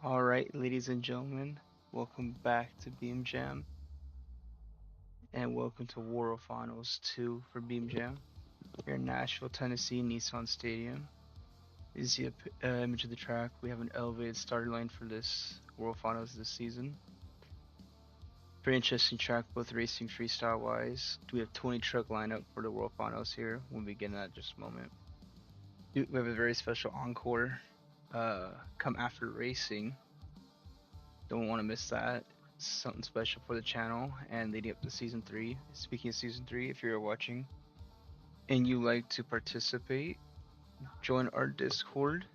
All right, ladies and gentlemen, welcome back to Beam Jam and welcome to War of Finals 2 for Beam Jam. Here in Nashville, Tennessee, Nissan Stadium. You see a image of the track. We have an elevated starting line for this World Finals this season. Pretty interesting track, both racing freestyle wise. We have 20 truck lineup for the World Finals here. We'll begin that in just a moment. We have a very special encore come after racing. Don't want to miss that. Something special for the channel and leading up to season 3. Speaking of season 3, if you're watching and you like to participate, join our Discord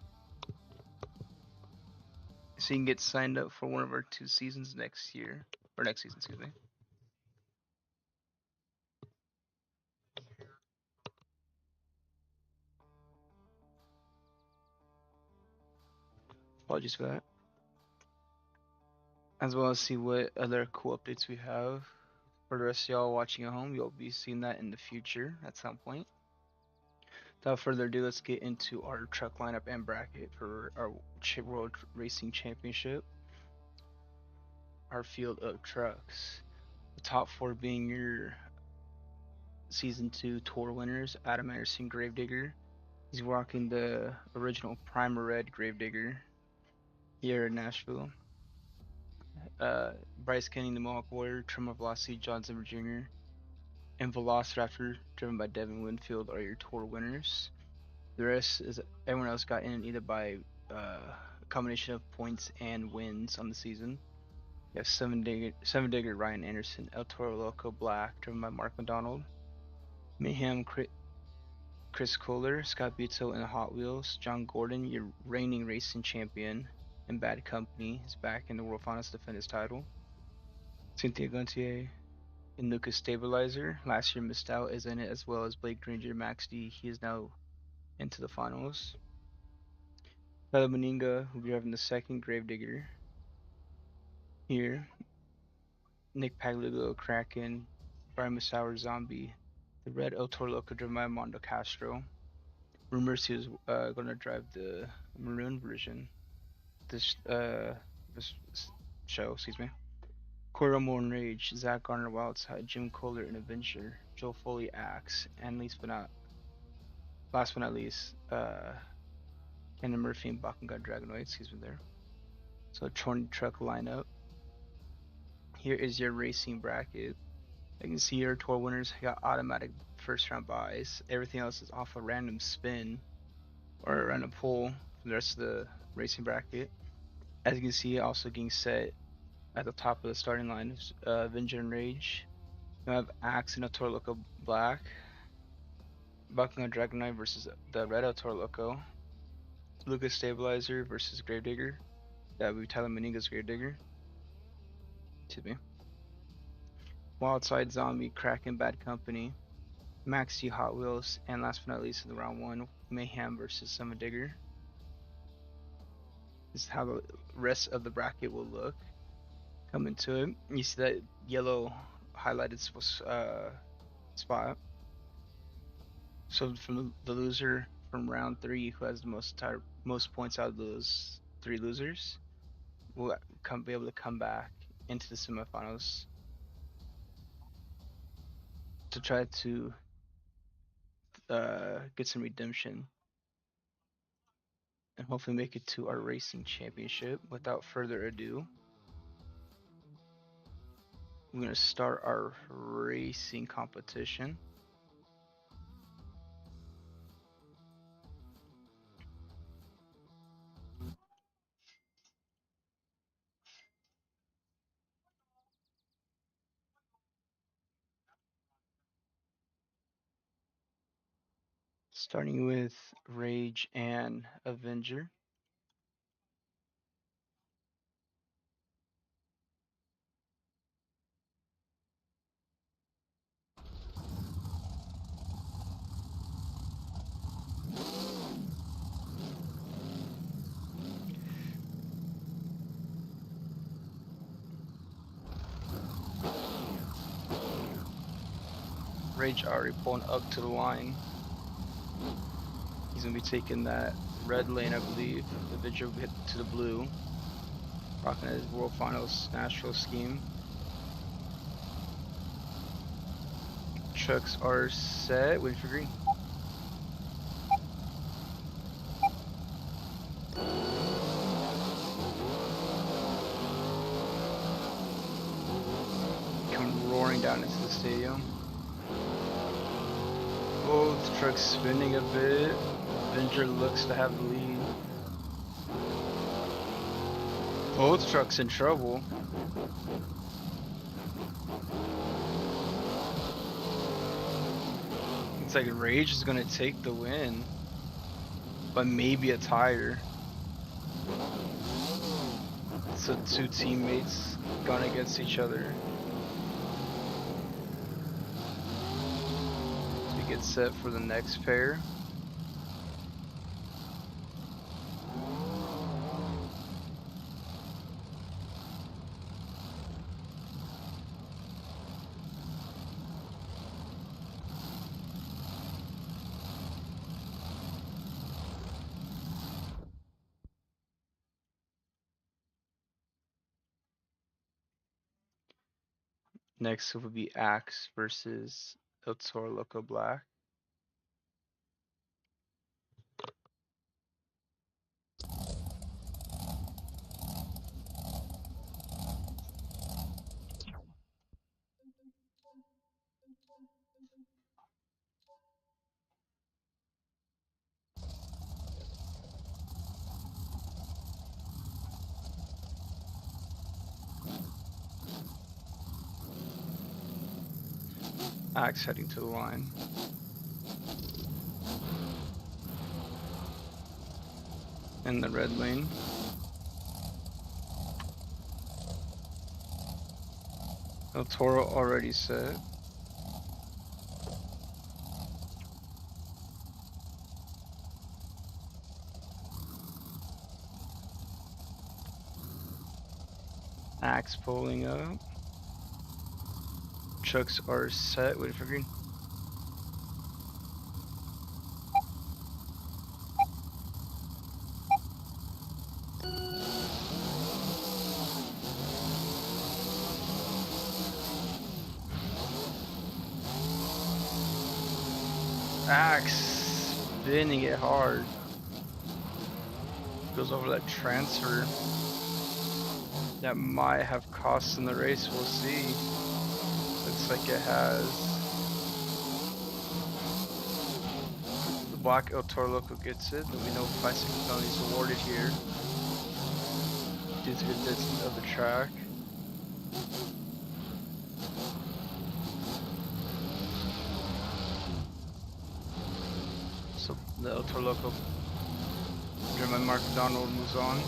so you can get signed up for one of our 2 seasons next year. Or next season, excuse me. Apologies for that. As well as see what other cool updates we have. For the rest of y'all watching at home, you'll be seeing that in the future at some point. Without further ado, let's get into our truck lineup and bracket for our World Racing Championship. Our field of trucks. The top 4 being your Season 2 tour winners. Adam Anderson, Gravedigger. He's rocking the original Primer Red Gravedigger here in Nashville. Bryce Kenny, the Mohawk Warrior. Tremor Velocity, John Zimmer Jr. And Velociraptor, driven by Devin Winfield, are your tour winners. The rest is everyone else got in either by a combination of points and wins on the season. You have Seven Digger, Ryan Anderson, El Toro Loco Black, driven by Mark McDonald. Mayhem, Chris Kohler, Scott Bito in the Hot Wheels. John Gordon, your reigning racing champion in Bad Company, is back in the World Finals to defend his title. Cynthia Gontier in Lucas Stabilizer. Last year missed out, is in it, as well as Blake Granger, Max D. He is now into the finals. Tyler Meninga will be driving the second Gravedigger here. Nick Pagliulo, Kraken. Brian Musauer, Zombie. The red El Toro Loco, driven by Mondo Castro. Rumors he was going to drive the maroon version this show, excuse me. Corey Moore Rage, Zach Garner Wildside, Jim Kohler in Adventure, Joe Foley Axe, and last but not least, Kenan Murphy and Bakugan Dragonoid, excuse me there. So 20 truck lineup. Here is your racing bracket. You can see your tour winners got automatic first round buys. Everything else is off a random spin or a random pull for the rest of the racing bracket. As you can see, also getting set at the top of the starting line is Avenger and Rage. You have Axe and Toro Loco Black. Bakugan Dragonite versus the Red Toro Loco. Lucas Stabilizer versus Gravedigger. That would be Tyler Meninga's Gravedigger. Excuse me. Wildside Zombie, Kraken Bad Company. Maxi Hot Wheels, and last but not least in the round 1, Mayhem versus Summon Digger. This is how the rest of the bracket will look. Come into it. You see that yellow highlighted spot. So from the loser from round 3, who has the most points out of those 3 losers, will be able to come back into the semifinals to try to get some redemption and hopefully make it to our racing championship. Without further ado, we're going to start our racing competition. Starting with Rage and Avenger. Rage already pulling up to the line. He's going to be taking that red lane, I believe. Avenger will hit to the blue. rocking his World Finals Nashville scheme. Trucks are set, waiting for green. Coming roaring down into the stadium. Both trucks spinning a bit. Avenger looks to have the lead. Both trucks in trouble. It's like Rage is gonna take the win, but maybe a tire. So two teammates gone against each other. So we get set for the next pair. Next will be Axe versus El Toro Loco Black. Axe heading to the line. In the red lane. El Toro already set. Axe pulling up. Trucks are set, waiting for green. Axe spinning it hard. Goes over that transfer. That might have cost in the race, we'll see. Looks like it has. The black El Toro Loco gets it, but we know 5-second penalty is awarded here due to the distance of the track. So the El Toro Loco, driven by Mark Donald, moves on.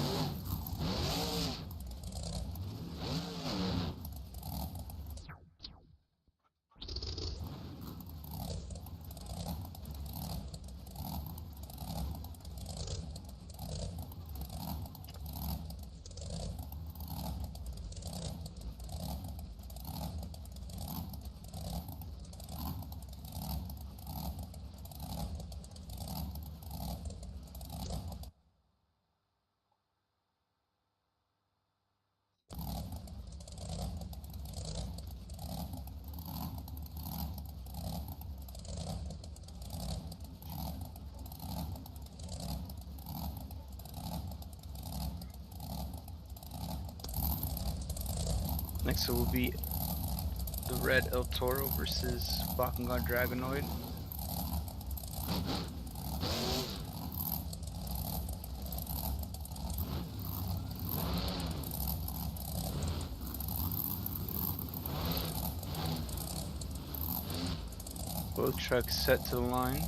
Next it will be the red El Toro versus Bakugan Dragonoid. Both trucks set to the line.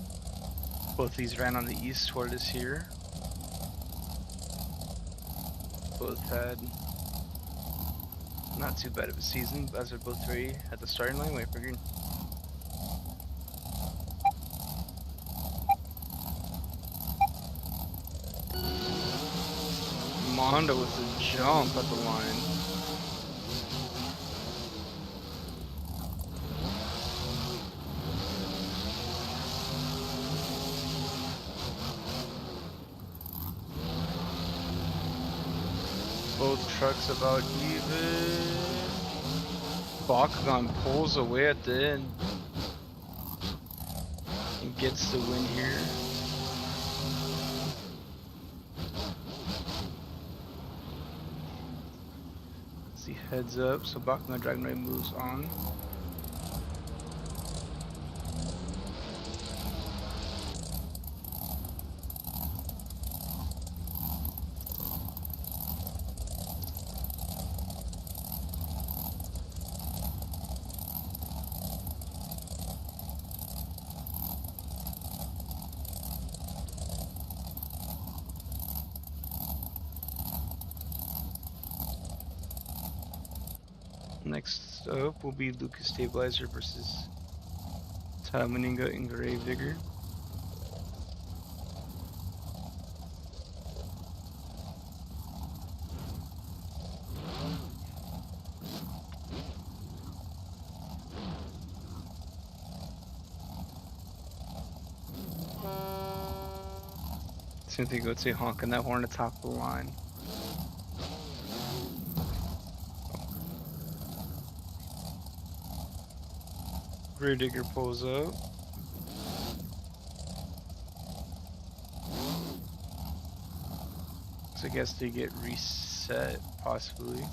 Both these ran on the east toward us here. Both had not too bad of a season, as they're both ready at the starting line. Wait for green. Mondo with a jump at the line. Both trucks about even. Bakugan pulls away at the end and gets the win here. See, heads up, so Bakugan Dragonoid moves on. Next up will be Lucas Stabilizer versus Tamaninga and Grave Digger. Cynthia Goetze honking that horn atop the line. Grave Digger pulls up. So I guess they get reset, possibly.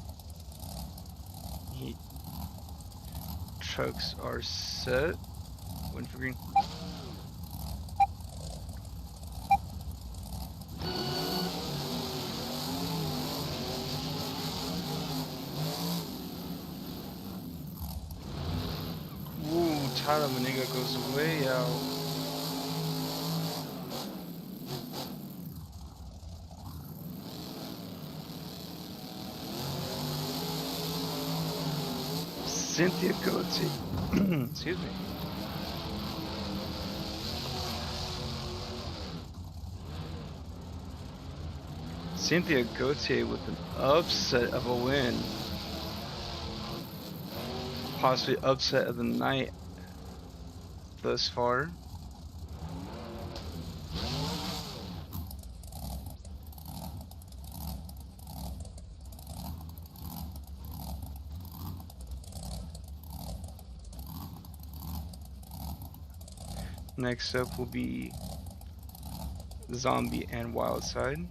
Trucks are set. Win for green. Ooh, Tyler Maniga goes way out. Cynthia Goetze. Excuse me. Cynthia Goetze with an upset of a win. Possibly upset of the night thus far. Next up will be Zombie and Wildside.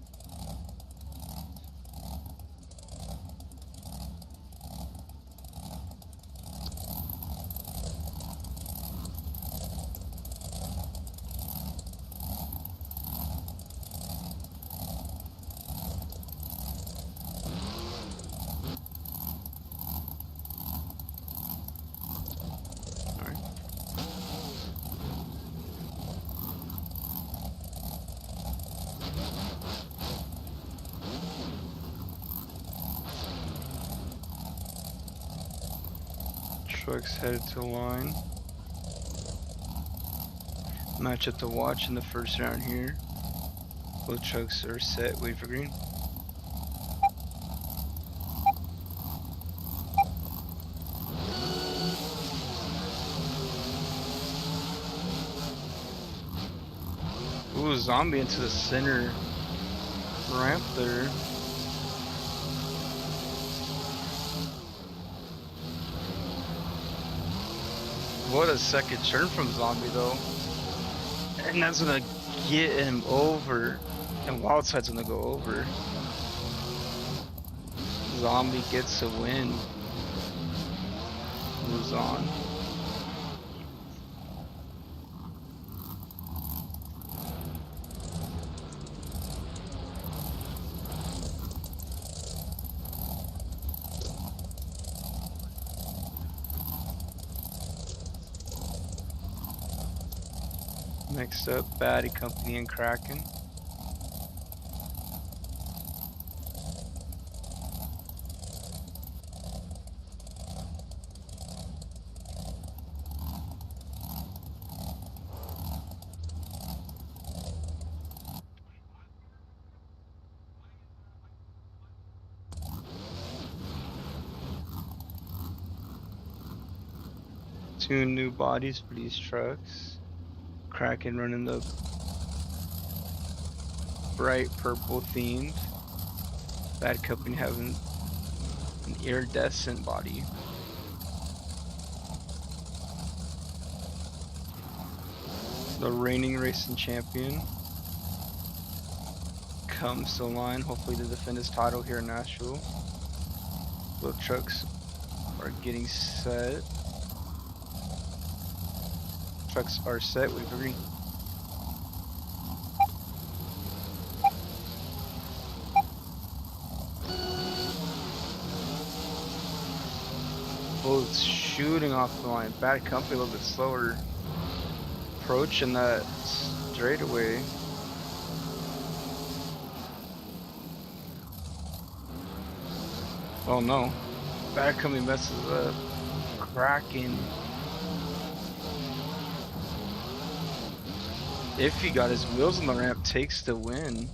Trucks headed to line. Matchup to watch in the first round here. Both trucks are set, wait for green. Ooh, Zombie into the center ramp there. What a second turn from Zombie though. And that's gonna get him over. And Wildside's gonna go over. Zombie gets a win. Moves on. Next up, Batty Company and Kraken. Two new bodies for these trucks. Kraken running the bright purple themed Bad Company having an iridescent body. The reigning racing champion comes to the line, hopefully to defend his title here in Nashville. Both trucks are getting set. Trucks are set with green. Both shooting off the line. Bad Company a little bit slower. Approaching that straightaway. Oh no. Bad Company messes up. Cracking. If he got his wheels on the ramp, takes the win.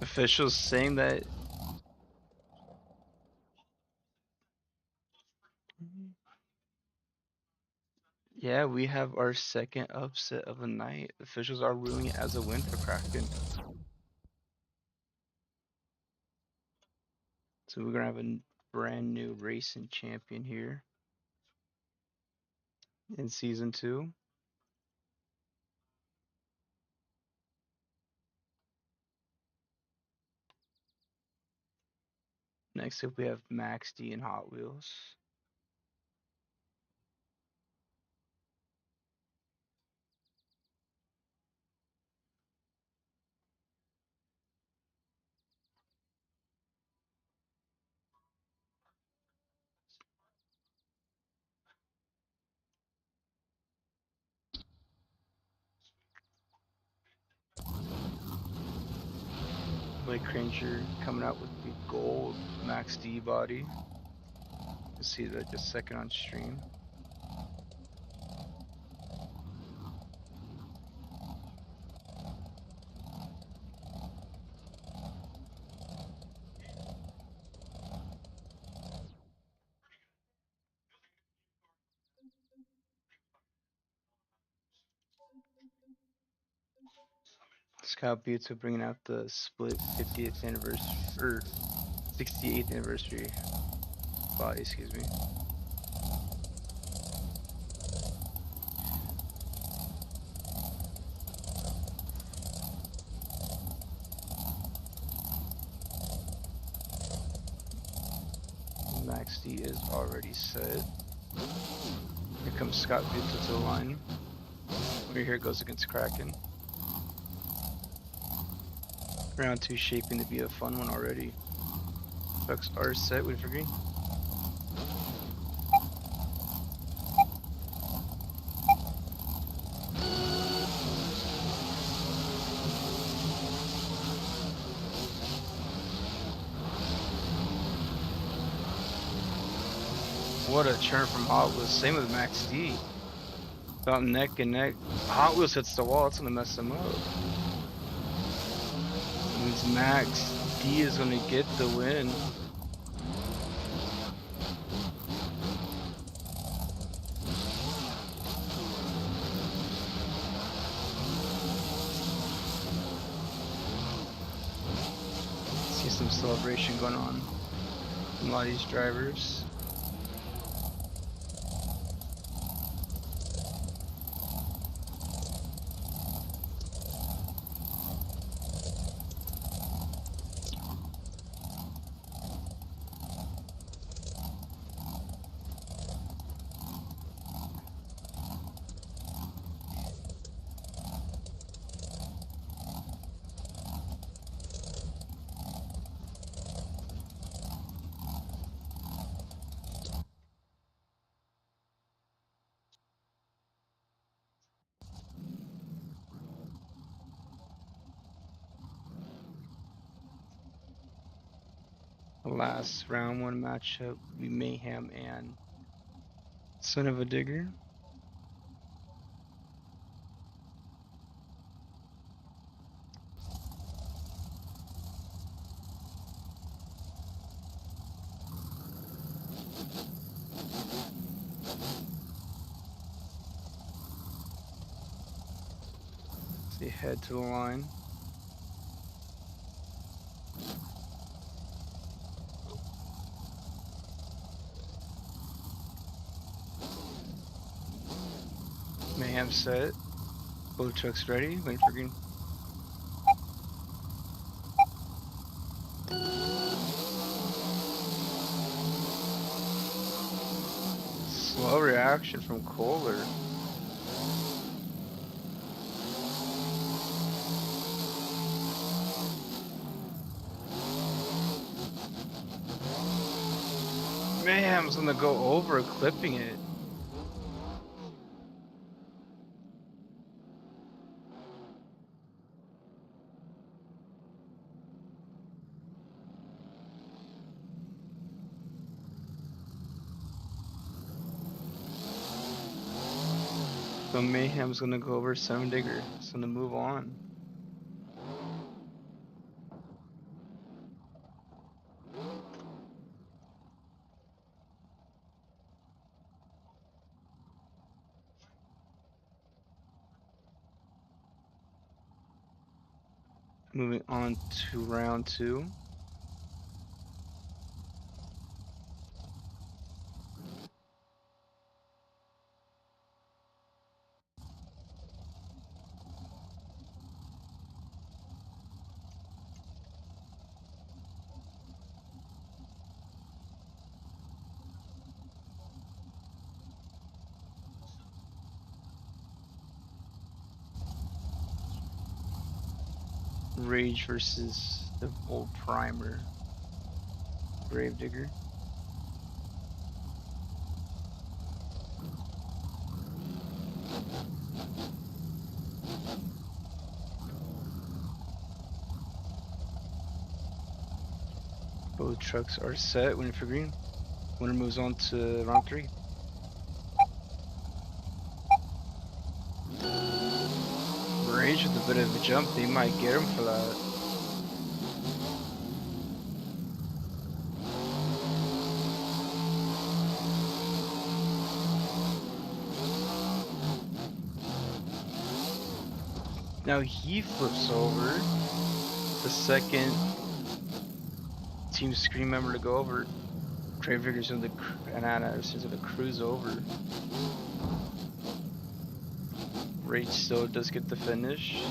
Officials saying that. Yeah, we have our second upset of the night. Officials are ruling it as a win for Kraken. So we're gonna have a brand new racing champion here in season 2. Next up we have Max D and Hot Wheels. Blake Cringer coming out with the gold Max D body. You'll see that just a second on stream. Scott Butte bringing out the split 50th anniversary or 68th anniversary body, excuse me. Max D is already set. Here comes Scott Butte to the line. Right here goes against Kraken. Round 2 shaping to be a fun one already. Trucks are set with green. What a turn from Hot Wheels. Same with Max D. About neck and neck. Hot Wheels hits the wall. It's going to mess him up. That means Max D is going to get the win. See some celebration going on from a lot of these drivers. The last round 1 matchup will be Mayhem and Son of a Digger. They head to the line. Mayhem set. Both trucks ready. Waiting for green. Slow reaction from Kohler. Mayhem's gonna go over, clipping it. So Mayhem's gonna go over 7 digger. It's gonna move on. Moving on to round 2. Rage versus the old primer. Gravedigger. Both trucks are set, waiting for green. Winner moves on to round 3. Rage with a bit of a jump, they might get him for that. Now he flips over. The second Team Scream member to go over. Gravedigger's in the is gonna cruise over. Rage still does get the finish.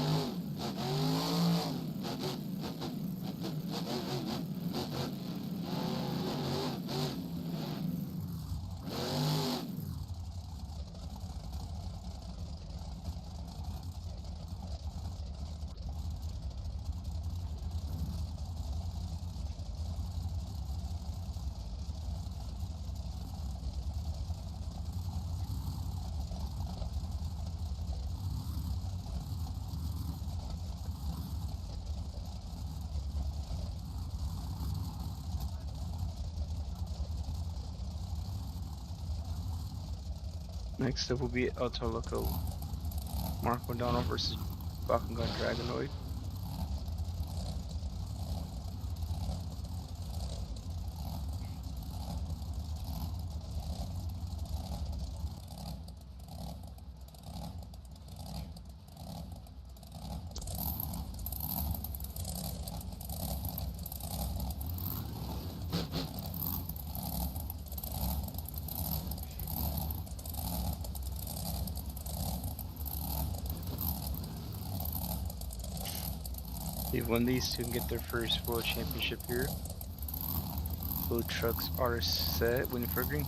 Next up will be El Toloco. Mark Madonna versus Bakugan Dragonoid. They've won these two and get their first world championship here. Both trucks are set, waiting for green.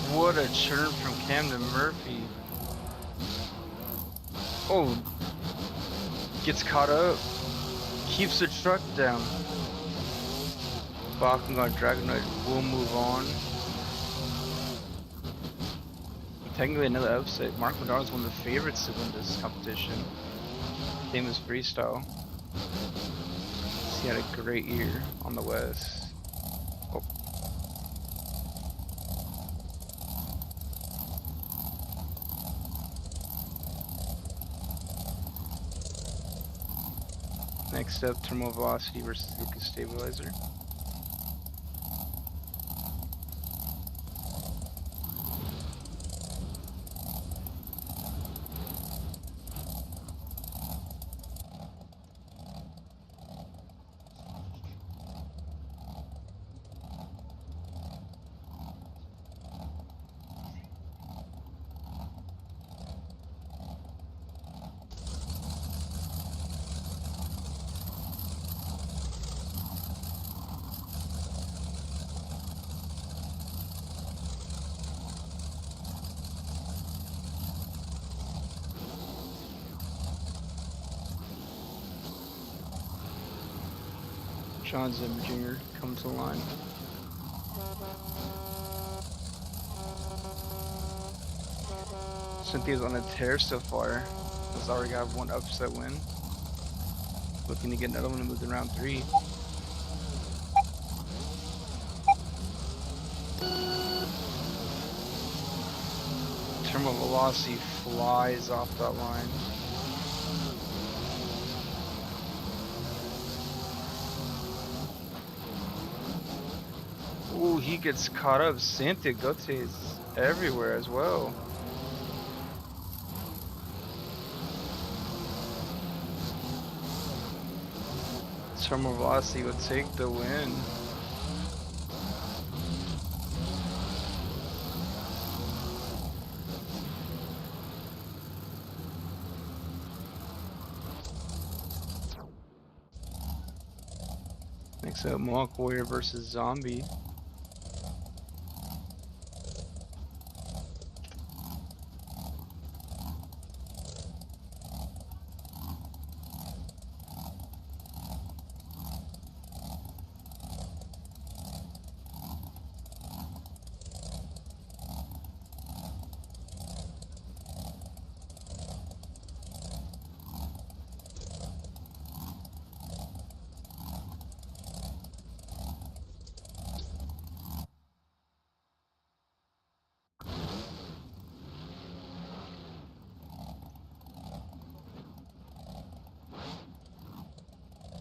What a turn from Camden Murphy. Oh, gets caught up, keeps the truck down. Bakugan Dragonoid will move on. Technically another upset. Mark Madonna is one of the favorites to win this competition. Famous freestyle. He had a great year on the West. Oh. Next up, terminal velocity versus Lucas stabilizer. John Zimmer Jr. comes to the line. Cynthia's on a tear so far. Has already got one upset win. Looking to get another one to move to round 3. Terminal velocity flies off that line. Ooh, he gets caught up. Cynthia Gote is everywhere as well. Terminal velocity would take the win. Next up, Mohawk Warrior versus Zombie.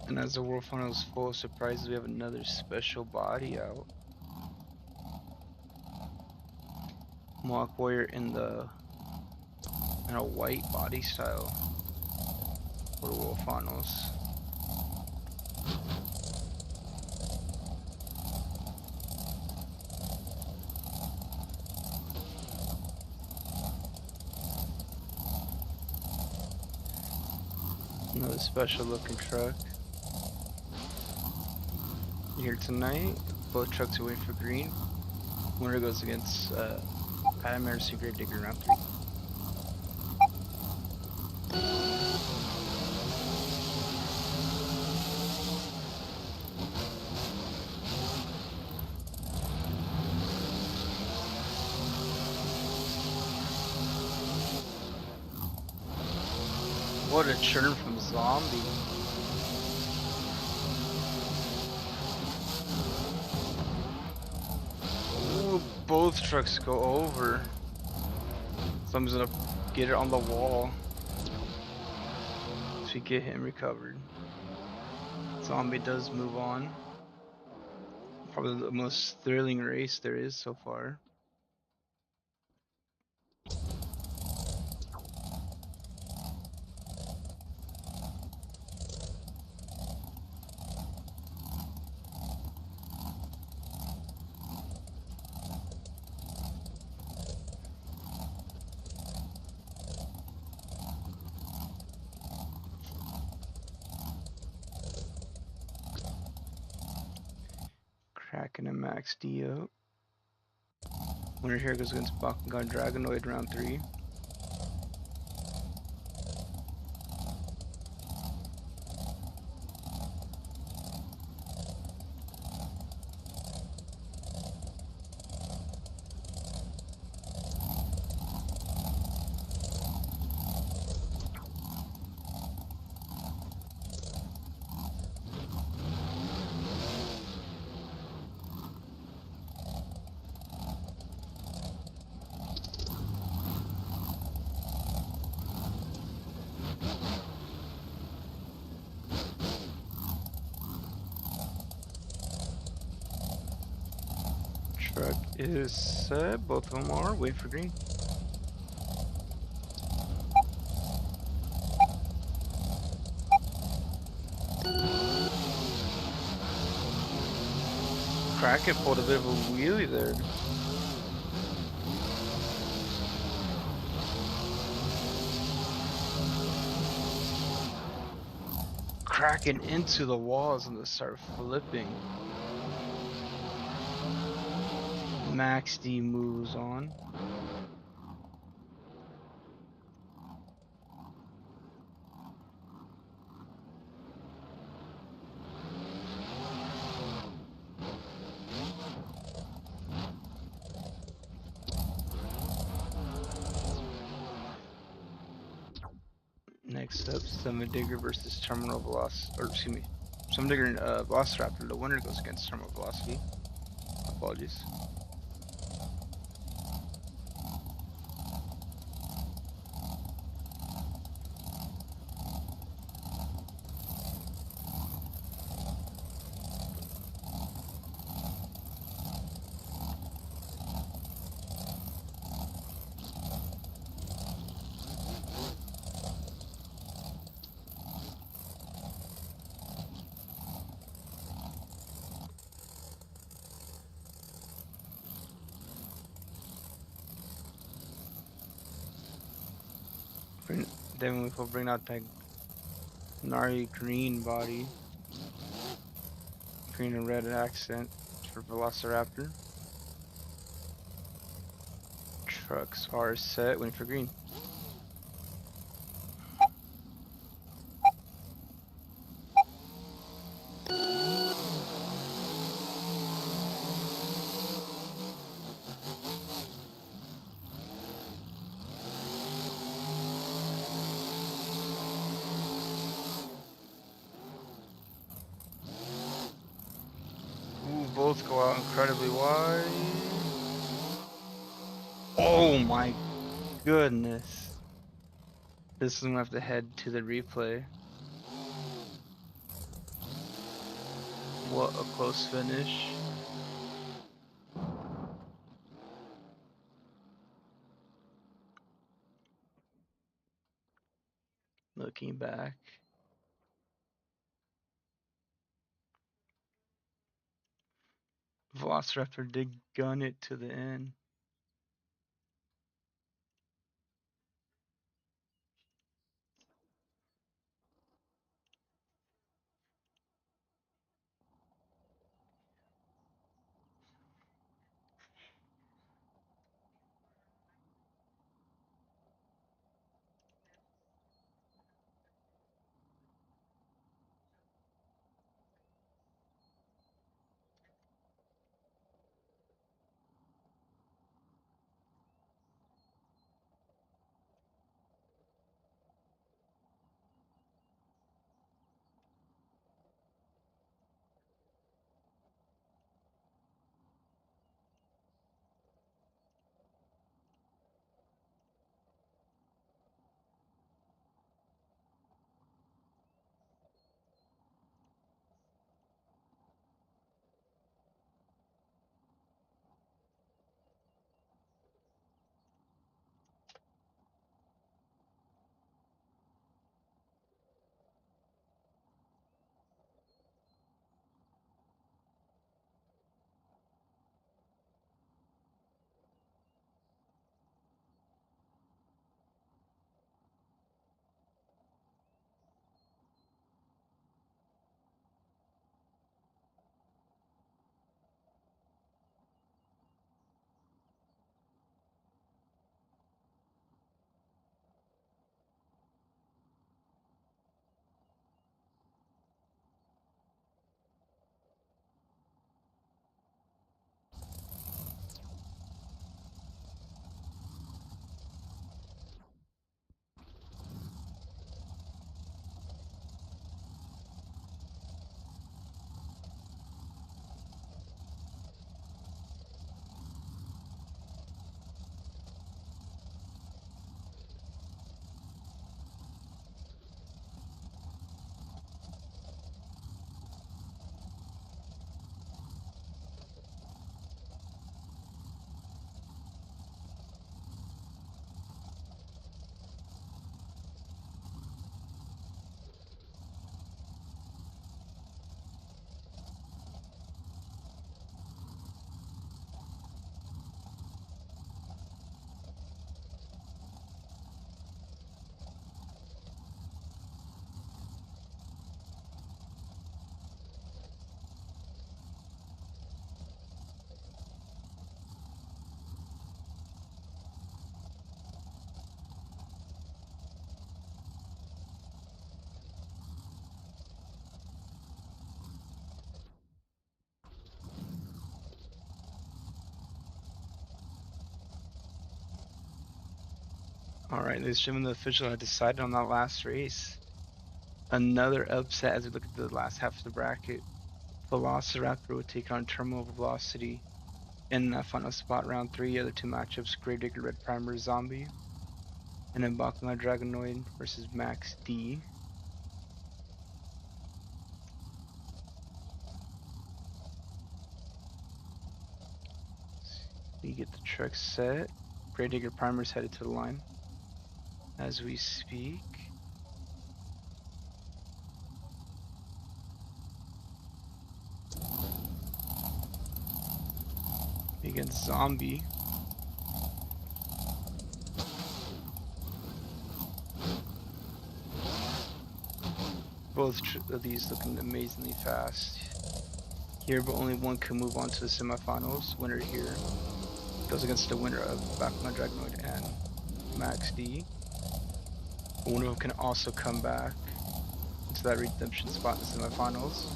And as the World Finals full of surprises, we have another special body out. Mohawk Warrior in a white body style for the World Finals. Another special looking truck. Here tonight, both trucks are waiting for green. Winner goes against Adam Anderson Great Digger round 3. What a churn from Zombie. Ooh, both trucks go over. Someone's gonna get it on the wall. So we get him recovered. Zombie does move on. Probably the most thrilling race there is so far. Kraken and Max Dio. Winner here goes against Bakugan Dragonoid round 3. Truck is set. Both of them are. Wait for green. Kraken pulled a bit of a wheelie there. Kraken into the walls and they start flipping. Max D moves on. Next up, Summit Digger versus Terminal Velocity, or excuse me, Summit Digger and Velociraptor. The winner goes against Terminal Velocity. Apologies. Then we will bring out that gnarly green body. Green and red accent for Velociraptor. Trucks are set. Waiting for green. Ooh, both go out incredibly wide. Oh my goodness. This is gonna have to head to the replay. What a close finish. Looking back. Velociraptor did gun it to the end. All right, ladies and gentlemen, the official had decided on that last race. Another upset as we look at the last half of the bracket. Velociraptor will take on Terminal Velocity in that final spot, round 3. Other two matchups: Gravedigger Red Primer Zombie and then Bakugan Dragonoid versus Max D. We get the truck set. Gravedigger Primer's headed to the line as we speak. Against Zombie. Both of these looking amazingly fast here, but only one can move on to the semifinals. Winner here goes against the winner of Bakugan Dragonoid and Max D. One of them can also come back into that redemption spot in the semifinals.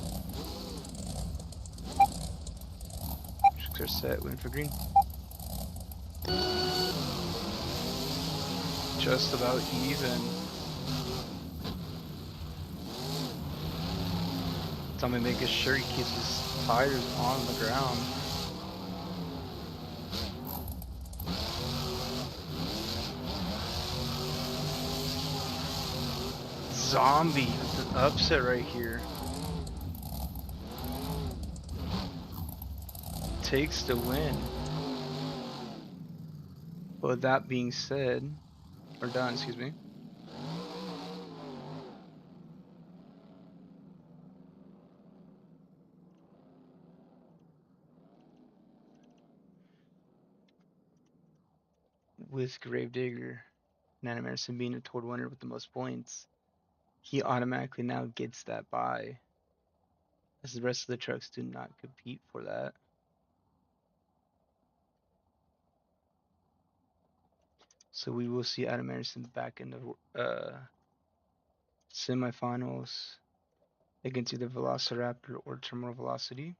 Tricks are set, win for green. Just about even. Tommy making sure he keeps his tires on the ground. Zombie with an upset right here. Takes the win. But that being said, or done, excuse me. With Gravedigger, Nana Emerson being a total winner with the most points, he automatically now gets that bye, as the rest of the trucks do not compete for that. So we will see Adam Anderson back in the semifinals against either Velociraptor or Terminal Velocity.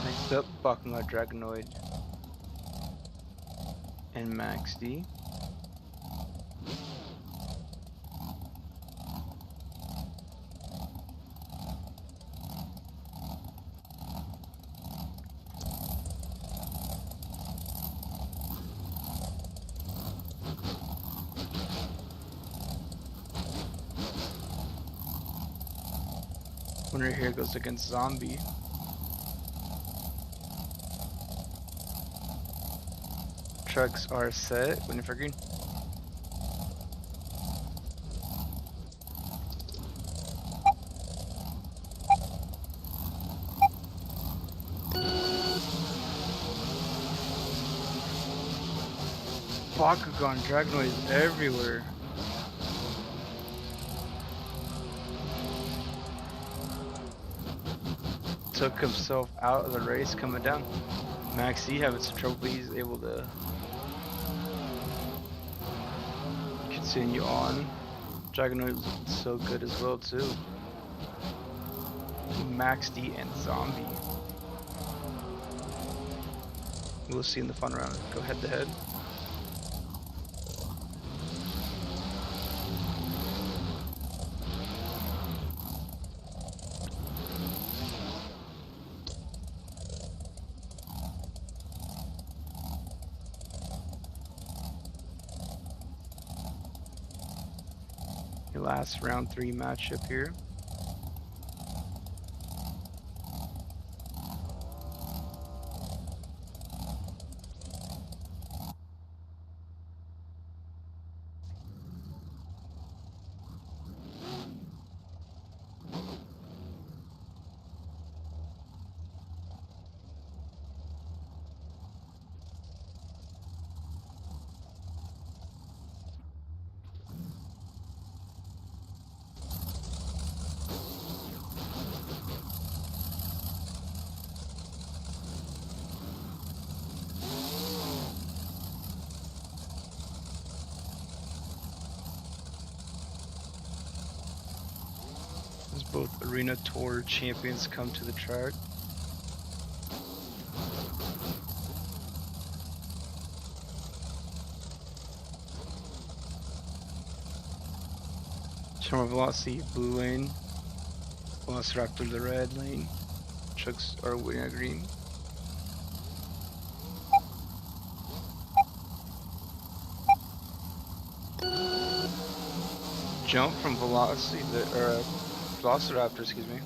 Next up, Bakugan Dragonoid and Max D. Winner here goes against Zombie. Trucks are set. Winner for green. Bakugan Dragonoid is everywhere. Took himself out of the race coming down. Max D having some trouble, but he's able to continue on. Dragonoid was looking so good as well too. Max D and Zombie. We'll see in the fun round. Go head to head. Your last round 3 matchup here. Both Arena Tour champions come to the track. Terminal Velocity, blue lane. Velociraptor, the red lane. Trucks are winning green. Jump from Velocity, Velociraptor, excuse me.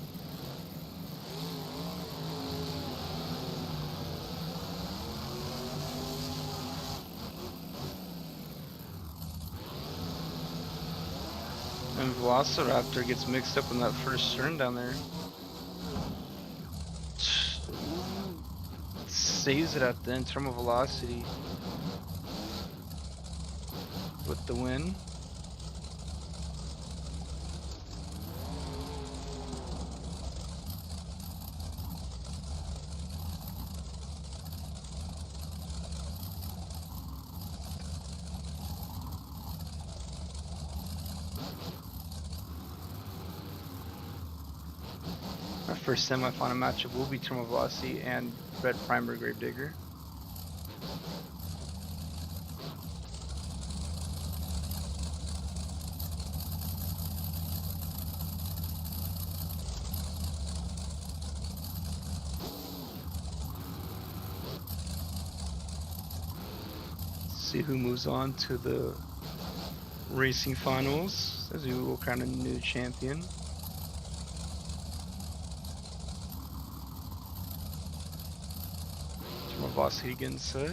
And Velociraptor gets mixed up in that first turn down there. Saves it at the end, Terminal Velocity with the win. Our first semifinal matchup will be Terminal Velocity and Red Primer Gravedigger. See who moves on to the racing finals as we will crown a new champion. Terminal Velocity getting set.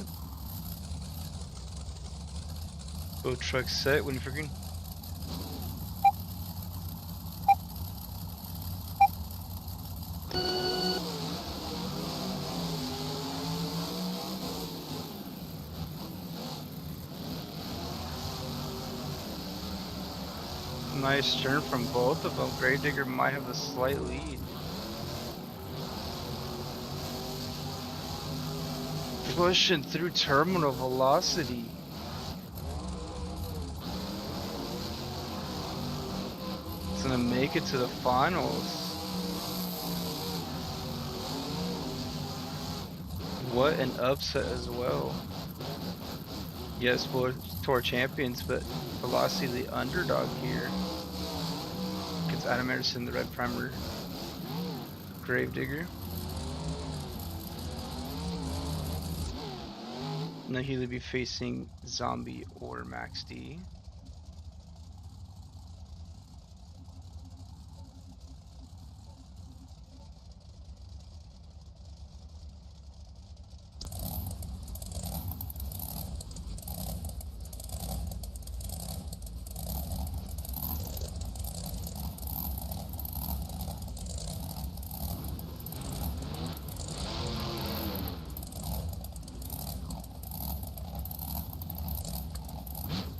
Both trucks set, waiting for green. Nice turn from both of them. Gravedigger might have a slight lead. Pushing through Terminal Velocity. It's gonna make it to the finals. What an upset as well. Yes, both Tour champions, but Velocity the underdog here. Against Adam Anderson, the Red Primer Gravedigger. Now he'll be facing Zombie or Max D.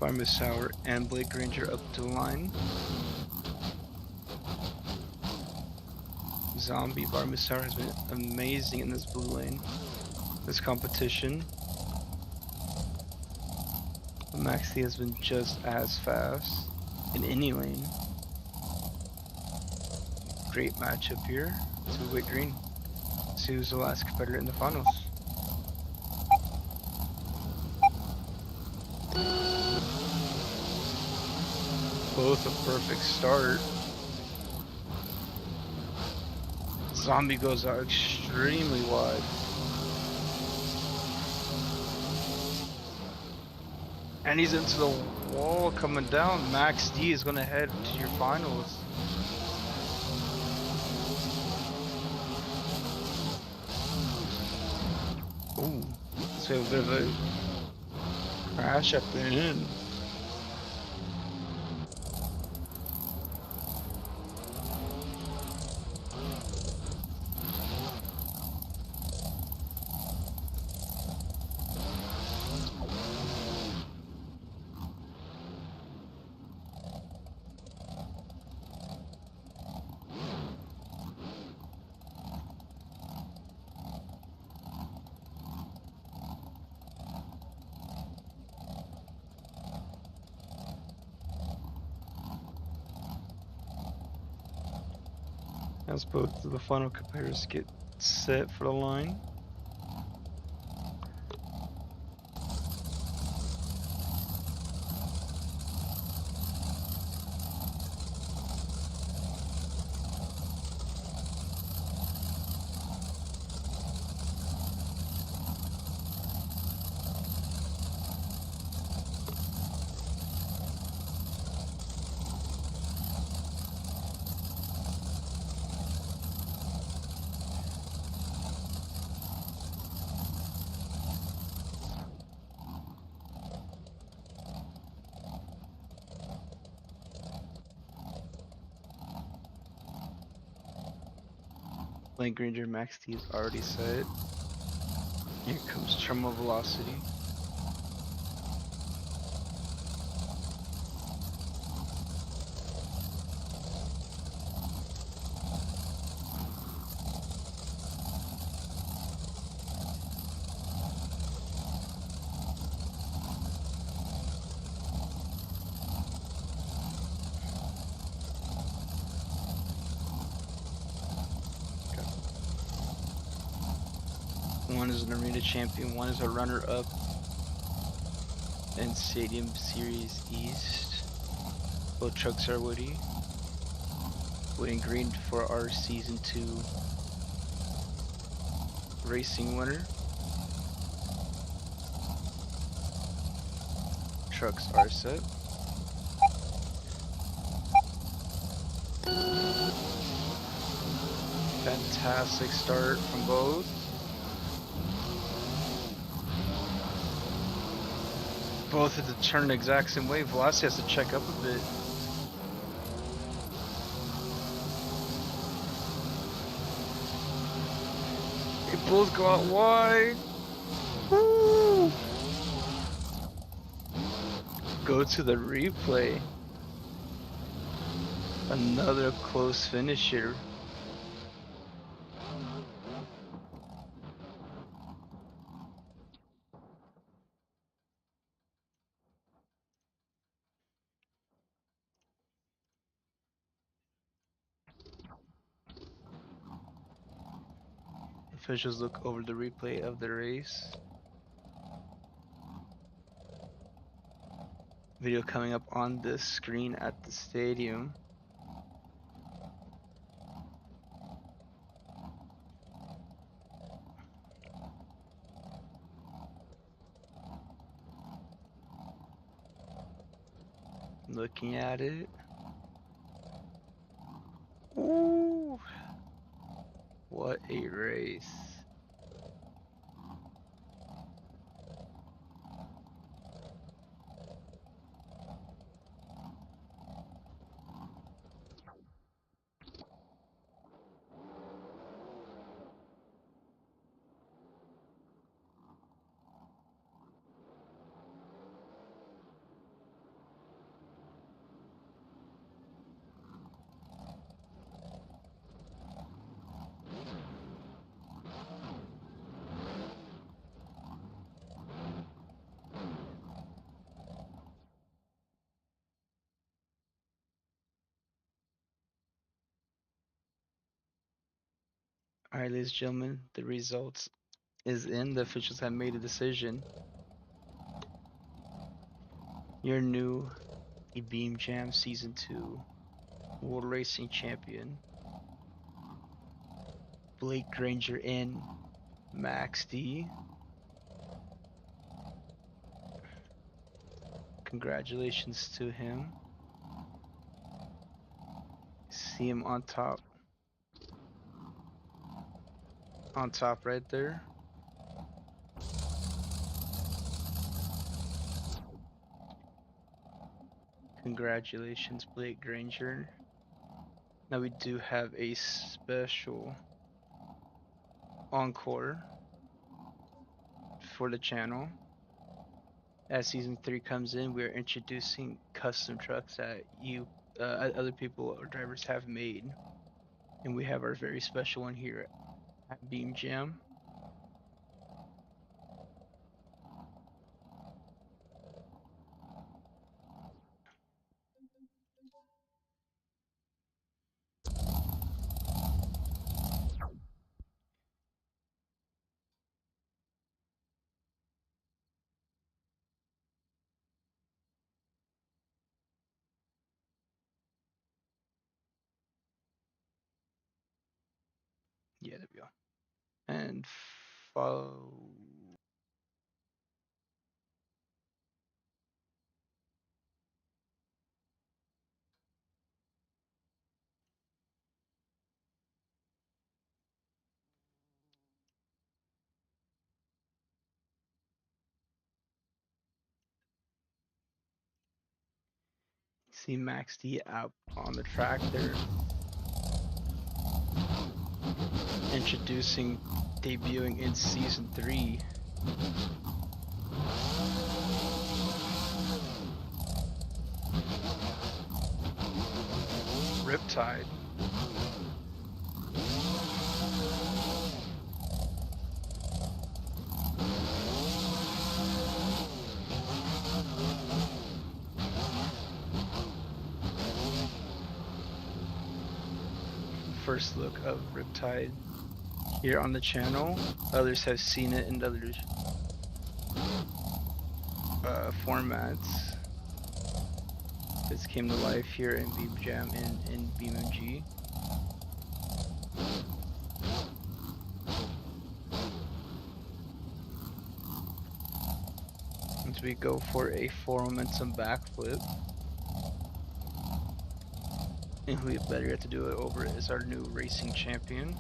Barmy Sour and Blake Granger up to the line. Zombie Barmy Sour has been amazing in this blue lane, this competition. Maxi has been just as fast in any lane. Great matchup here. Two-way green. See who's the last competitor in the finals. Both a perfect start. Zombie goes out extremely wide. And he's into the wall coming down. Max D is going to head to your finals. Ooh, so a bit of a crash at the end. As both of the final competitors get set for the line. Lane Granger Max D is already set. Here comes Terminal Velocity. One is an arena champion, one is a runner-up in Stadium Series East. Both trucks are woody. Wood and green for our Season 2 racing winner. Trucks are set. Fantastic start from both. Both had to turn the exact same way. Velocity has to check up a bit. They both go out wide. Woo! Go to the replay. Another close finish here. Officials look over the replay of the race. Video coming up on this screen at the stadium. Looking at it. Ooh, what a race. Alright, ladies and gentlemen, the results is in. The officials have made a decision. Your new Beam Jam Season 2 World Racing Champion, Blake Granger in Max D. Congratulations to him. See him on top right there. Congratulations, Blake Granger. Now we do have a special encore for the channel. As Season 3 comes in, we're introducing custom trucks that other people or drivers have made. And we have our very special one here at Beam Jam. Yeah, there we go. And follow. See Max D out on the track there, introducing, debuting in season 3. Riptide. First look of Riptide here on the channel. Others have seen it in other formats. This came to life here in Beam Jam and in BeamNG. As we go for a 4 momentum backflip. And who better yet to do it over is our new racing champion.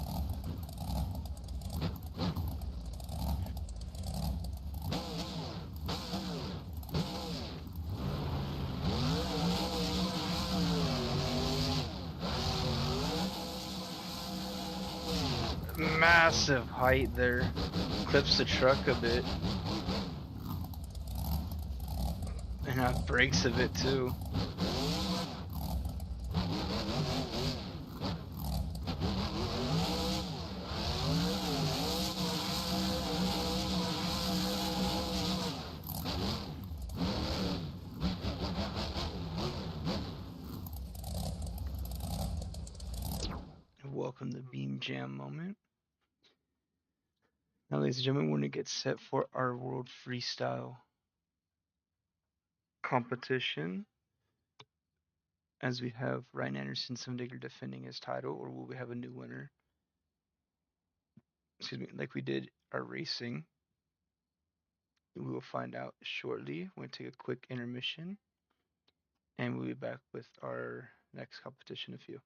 Massive height there. Clips the truck a bit. And out brakes a bit too. Welcome to Beam Jam moment. Now, ladies and gentlemen, we're going to get set for our World Freestyle competition. As we have Ryan Anderson Simdigger defending his title, or will we have a new winner? Excuse me, like we did our racing. We will find out shortly. We're going to take a quick intermission, and we'll be back with our next competition in a few.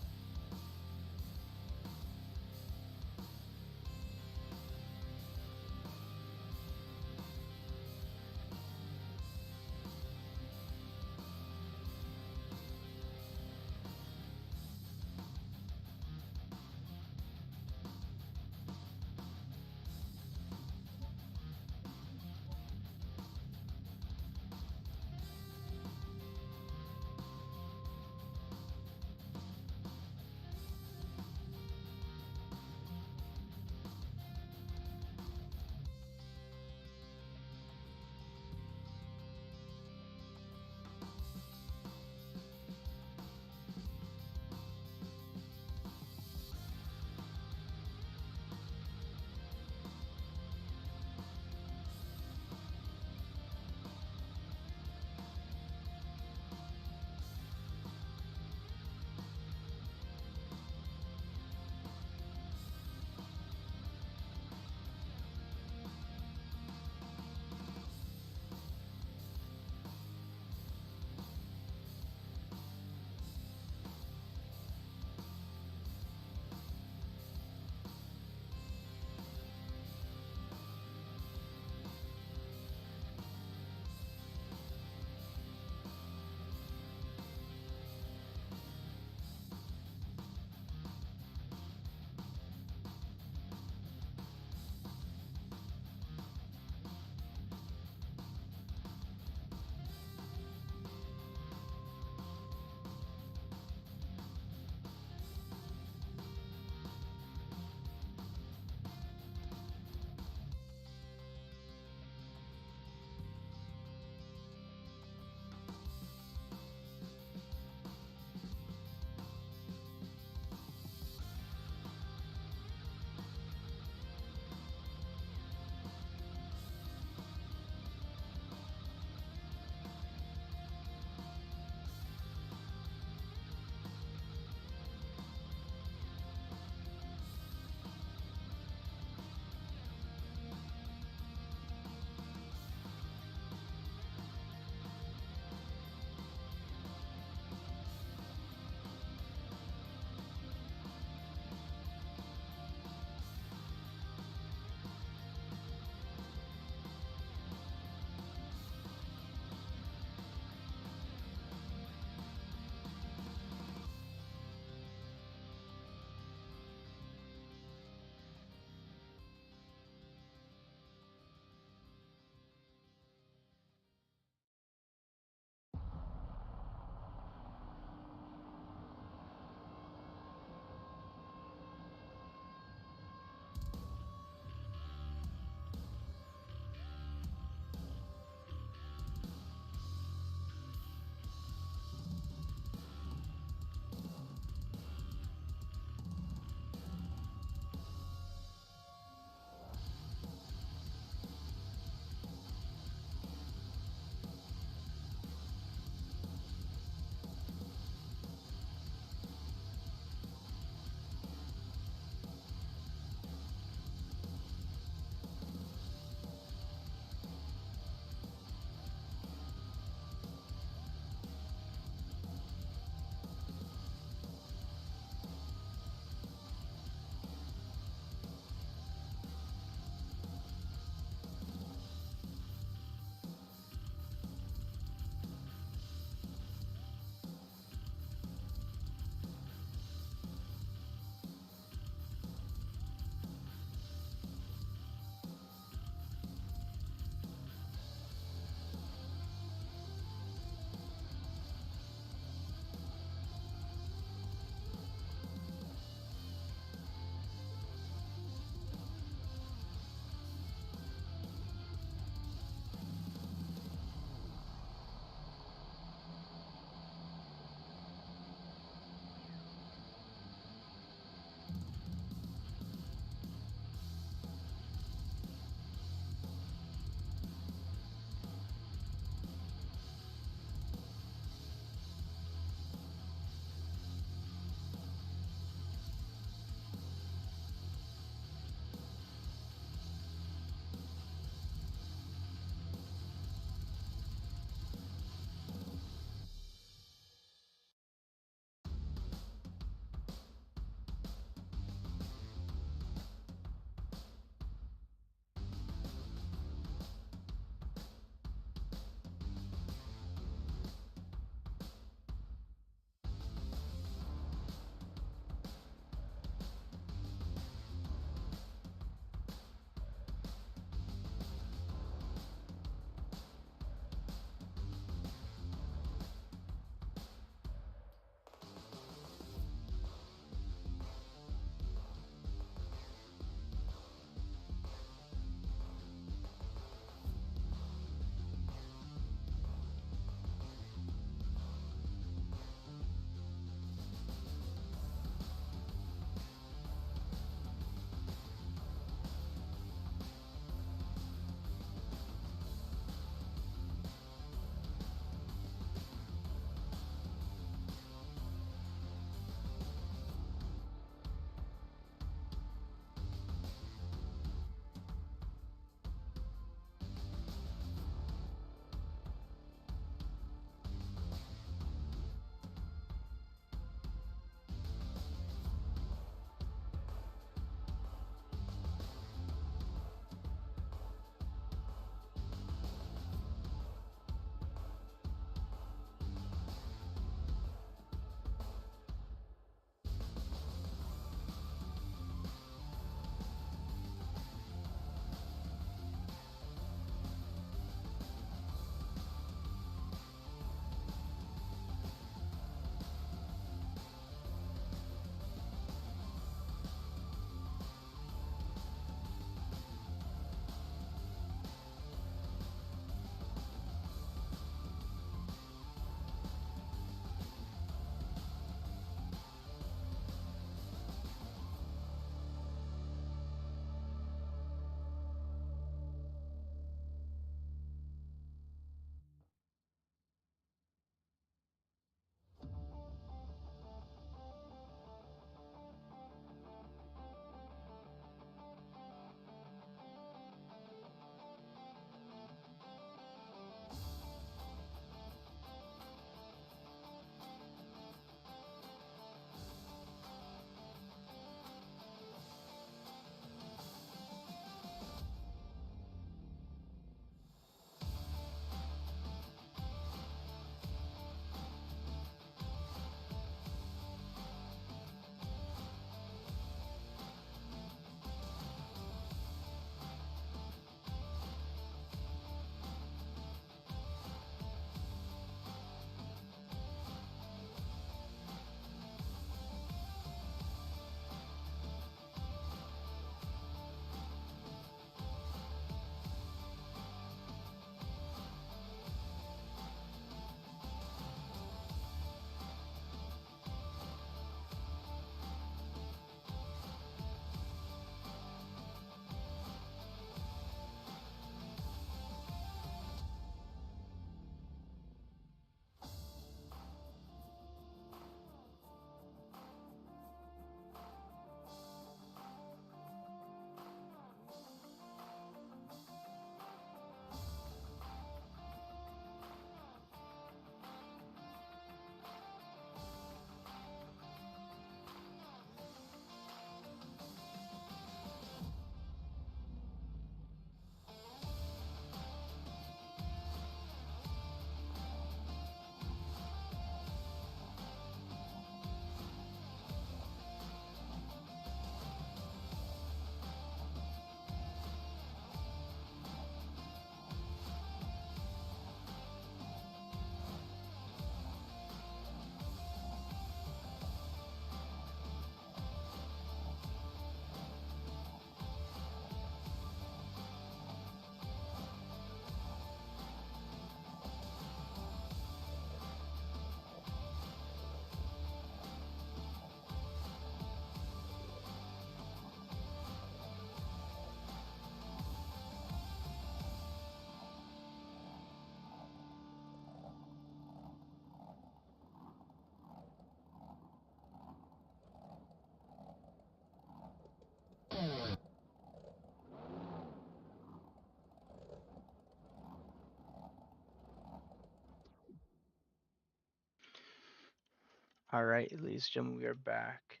All right, ladies and gentlemen, we are back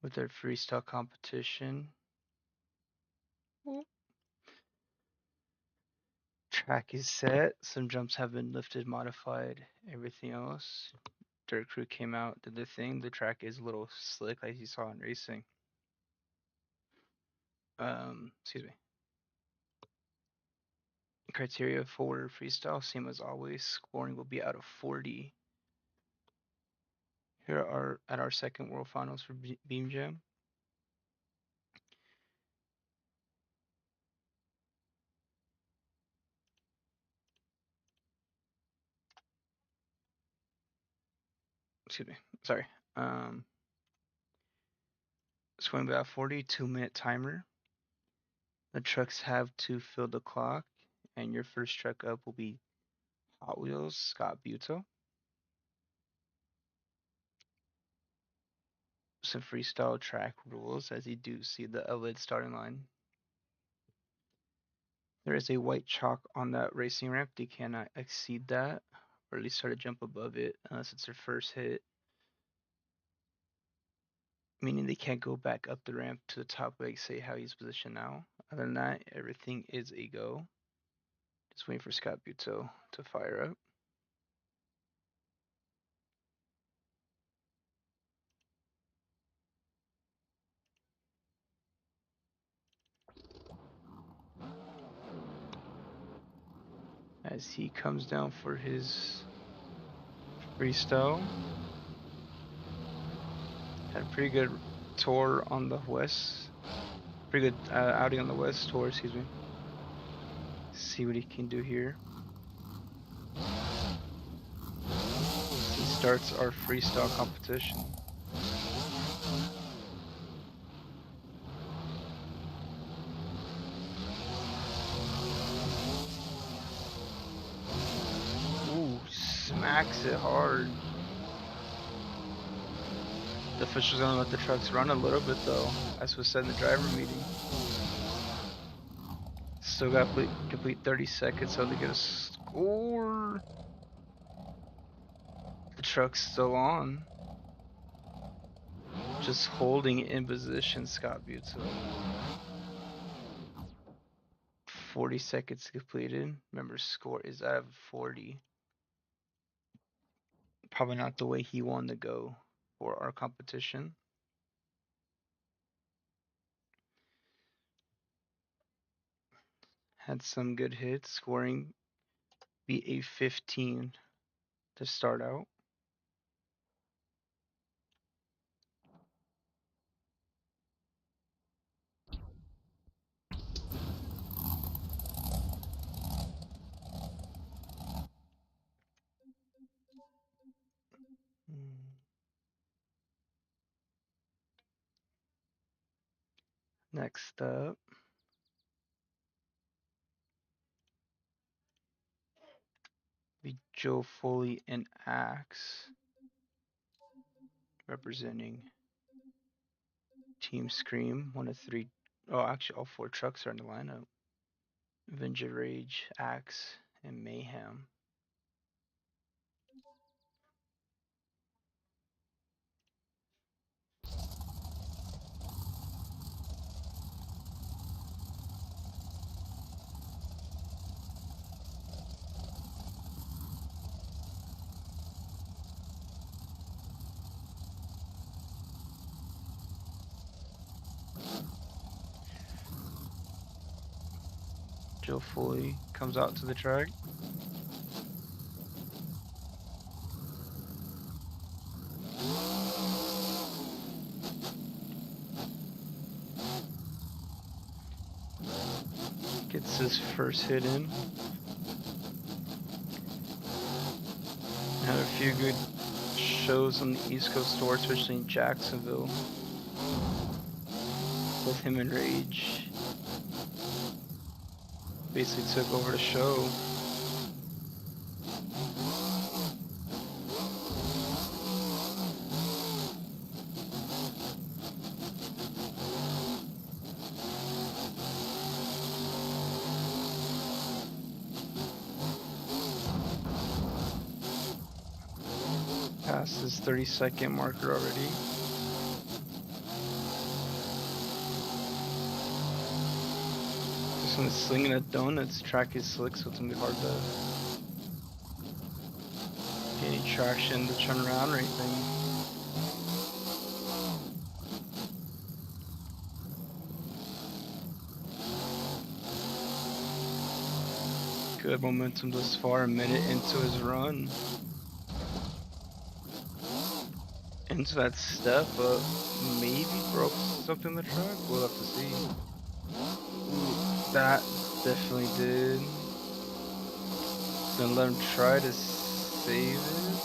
with our freestyle competition. Track is set. Some jumps have been lifted, modified, everything else. Dirt crew came out, did their thing. The track is a little slick, like you saw in racing. Excuse me. Criteria for freestyle, same as always. Scoring will be out of 40. Here are at our second World Finals for Beam Jam. Excuse me. Sorry. Swing about 40, 2-minute timer. The trucks have to fill the clock, and your first truck up will be Hot Wheels Scott Buto. Some freestyle track rules, as you do see the LED starting line. There is a white chalk on that racing ramp. They cannot exceed that, or at least try to jump above it unless it's their first hit. Meaning they can't go back up the ramp to the top like say how he's positioned now. Other than that, everything is a go. Just waiting for Scott Buto to fire up. As he comes down for his freestyle. Had a pretty good tour on the west. Pretty good outing on the west tour, excuse me. See what he can do here. He starts our freestyle competition. Ooh, smacks it hard. The official's gonna let the trucks run a little bit though. That's what's said in the driver meeting. Still got complete 30 seconds so they get a score. The truck's still on. Just holding in position, Scott Buto. 40 seconds completed. Remember, score is out of 40. Probably not the way he wanted to go for our competition. Had some good hits, scoring be a 15 to start out. Next up, be Joe Foley and Axe representing Team Scream. One of three, oh, actually, all four trucks are in the lineup. Avenger Rage, Axe, and Mayhem. Joe Foley comes out to the track. Gets his first hit in. Had a few good shows on the East Coast tour, especially in Jacksonville. With him and Rage. Basically took over the show. past his 30-second marker already. Just when it's slinging a donuts, track is slick, so it's gonna be hard to get any traction to turn around or anything. Good momentum thus far, a minute into his run. Into that step up, maybe broke something in the track. We'll have to see. Ooh, that definitely did. Gonna let him try to save it.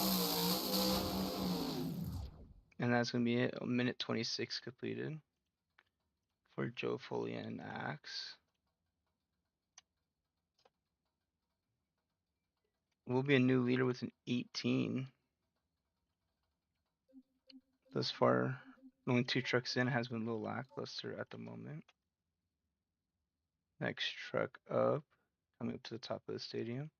And that's gonna be it. A minute 26 completed for Joe Foley and Axe. We'll be a new leader with an 18. Thus far, only 2 trucks in, has been a little lackluster at the moment. Next truck up, coming up to the top of the stadium.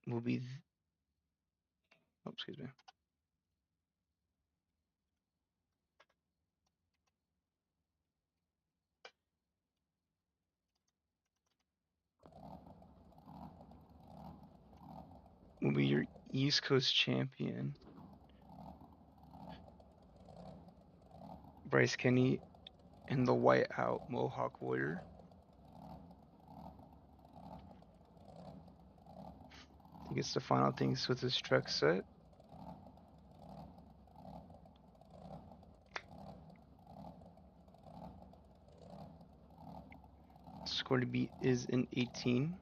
Will be, oh, excuse me. Will be your East Coast champion, Bryce Kenny, and the white out Mohawk Warrior. He gets the final things with his truck set. Score to beat is an 18.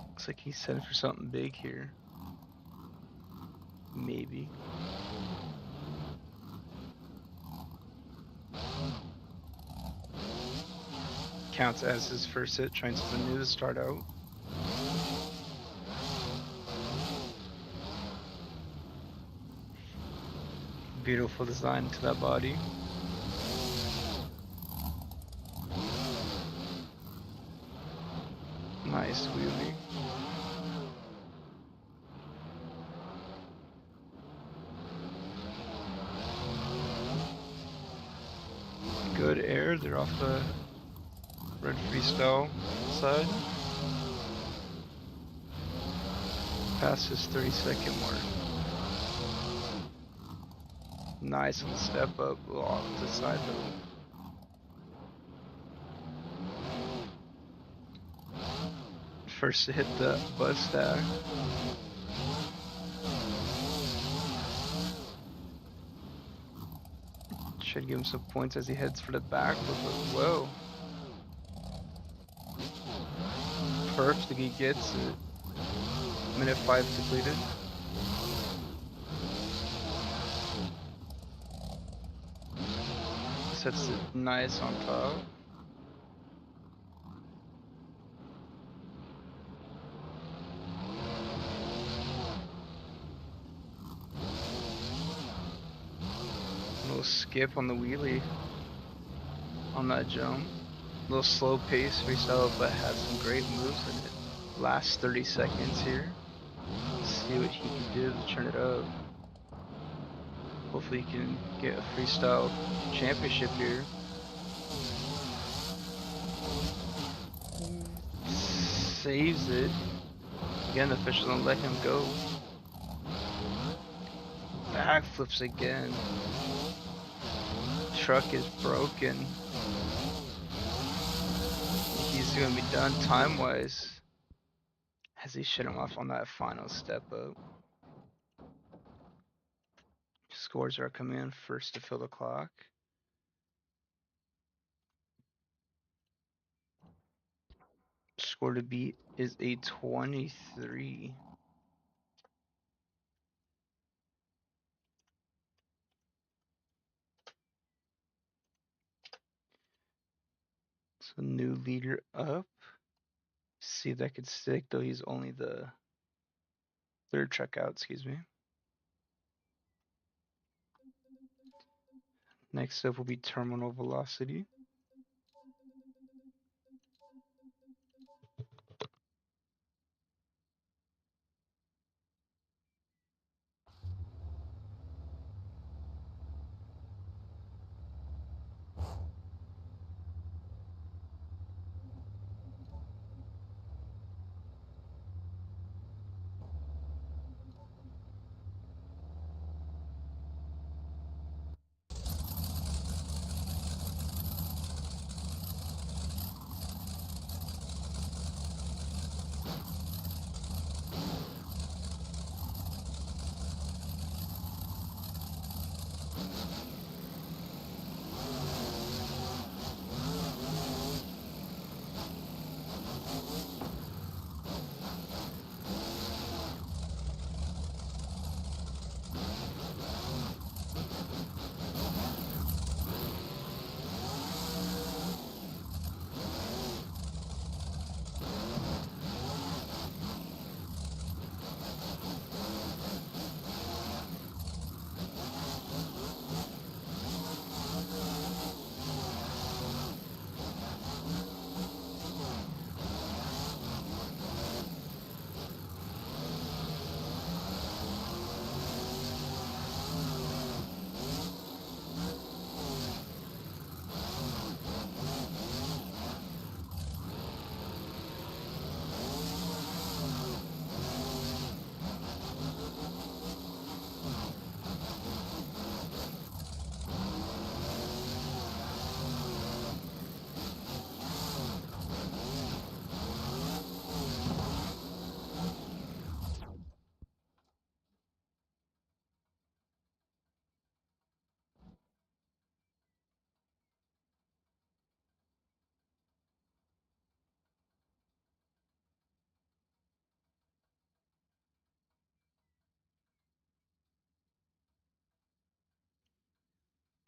Looks like he's setting for something big here. Maybe. Counts as his first hit, trying something new to start out. Beautiful design to that body. Nice wheelie. Good air. They're off the red freestyle side. Past his 30-second mark. Nice on the step up, off the side though. First to hit the bus stack. Should give him some points as he heads for the back, but whoa. Perfect, he gets it. Minute 5 completed. Sets it nice on top. Little skip on the wheelie on that jump. Little slow pace freestyle, but has some great moves in it. Last 30 seconds here. See what he can do to turn it up. Hopefully he can get a freestyle championship here. Saves it. Again, the officials don't let him go. Backflips again. Truck is broken. He's gonna be done time-wise as he shut him off on that final step up. Scores are coming in first to fill the clock. Score to beat is a 23. So new leader up. See if that could stick, though he's only the third truck out, excuse me. Next up will be terminal velocity.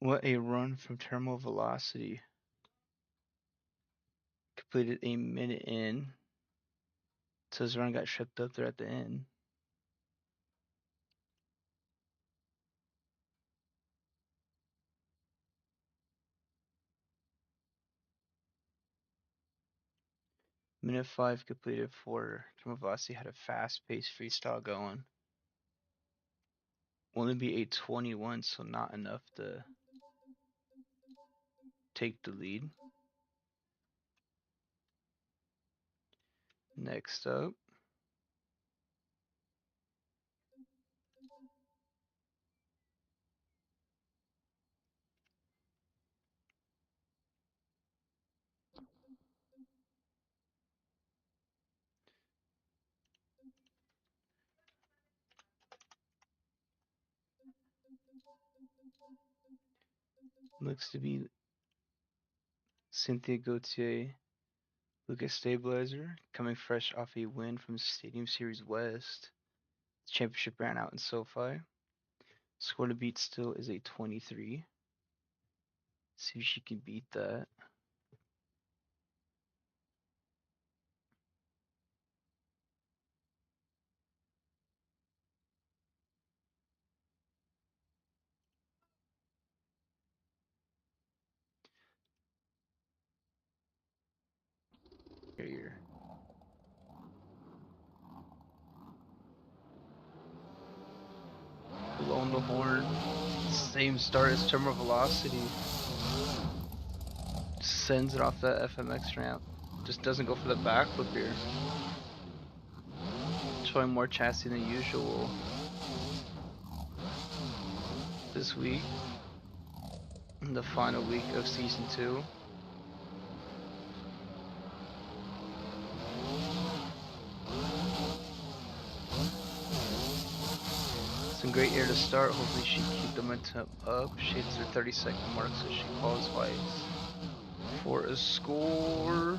What a run from terminal velocity. Completed a minute in. So his run got tripped up there at the end. Minute 5 completed for terminal velocity. Had a fast-paced freestyle going. Only be 8:21, so not enough to take the lead. Next up, looks to be Cynthia Gauthier, Lucas Stabilizer, coming fresh off a win from Stadium Series West. The championship ran out in SoFi. Score to beat still is a 23. See if she can beat that. Here. Blowing the horn. Same start as terminal velocity. Sends it off that FMX ramp. Just doesn't go for the backflip here. Showing more chassis than usual this week. In the final week of season 2. Some great air to start. Hopefully she can keep the momentum up. She hits her 30-second mark, so she qualifies for a score.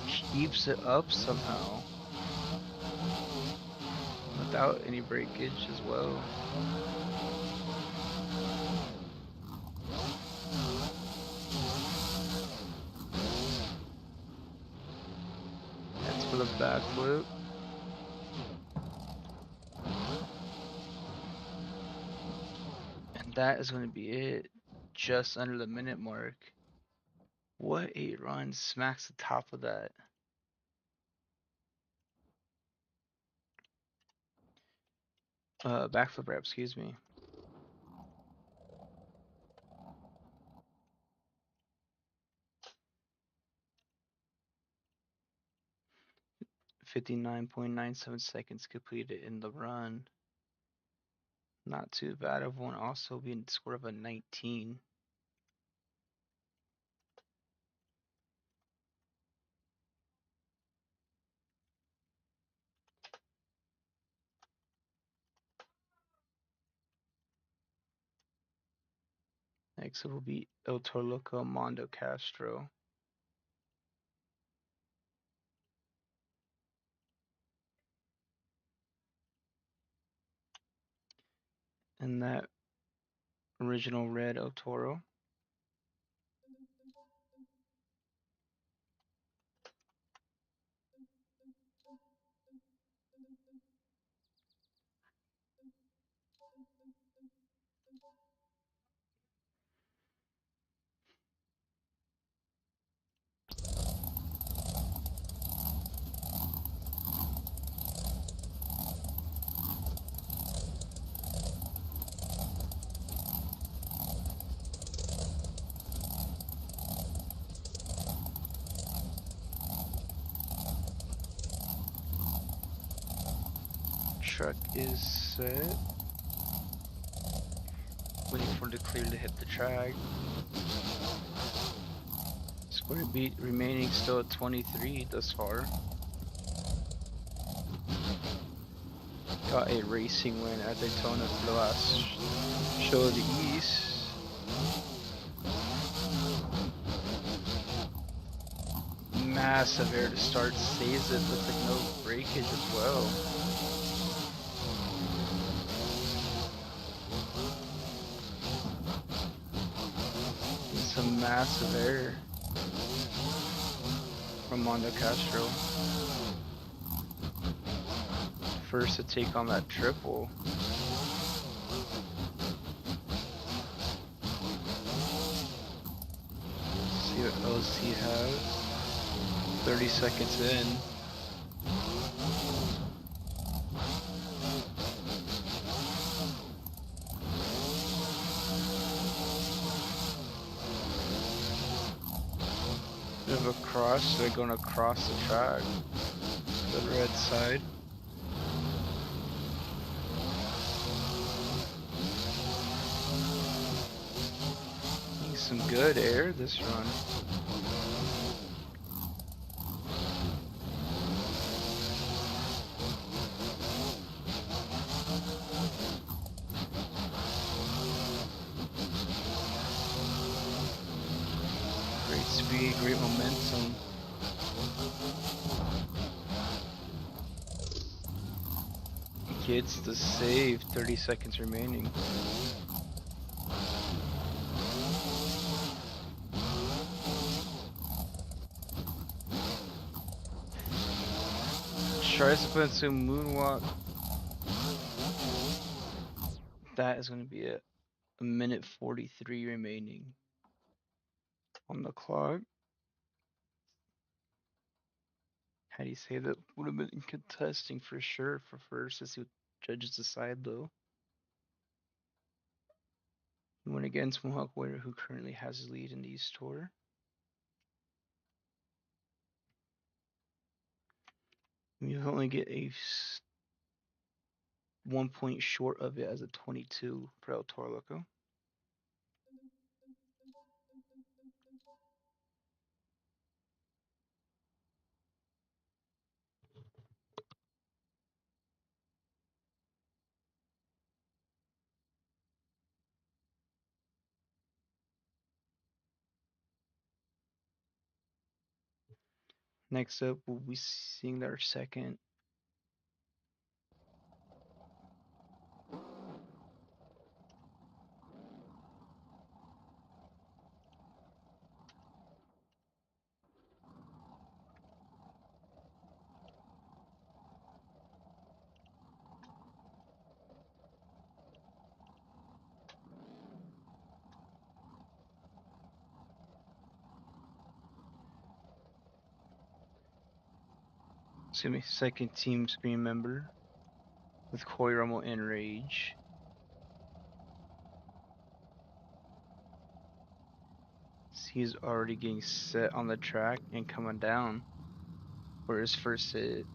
Keeps it up somehow. Without any breakage as well. for the backflip. And that is going to be it. Just under the minute mark. What 8 runs smacks the top of that? Backflip rep, excuse me. .97 seconds completed in the run. Not too bad of one, also being score of a 19. Next it will be El Torloco Mondo Castro. And that original red El Toro. Truck is set. Waiting for the clear to hit the track. Square beat remaining still at 23 thus far. Got a racing win at Daytona for the last show of the East. Massive air to start, saves it, looks like no breakage as well. And some massive air from Mondo Castro. First to take on that triple. See what else he has. 30 seconds in. Bit of a cross, they're going across the track to the red side. Some good air this run. Great speed, great momentum. Gets the save, 30 seconds remaining. Tries to put some moonwalk. That is going to be a minute 43 remaining on the clock. How do you say that? Would have been contesting for sure for first. Let's see what judges decide though. He went against Mohawk Warrior, who currently has his lead in the East Tour. You only get a 1 point short of it as a 22 for El Toro Loco. Next up, we'll be seeing our second excuse me, second team screen member with Corey Rummel and Rage. He's already getting set on the track and coming down for his first hit.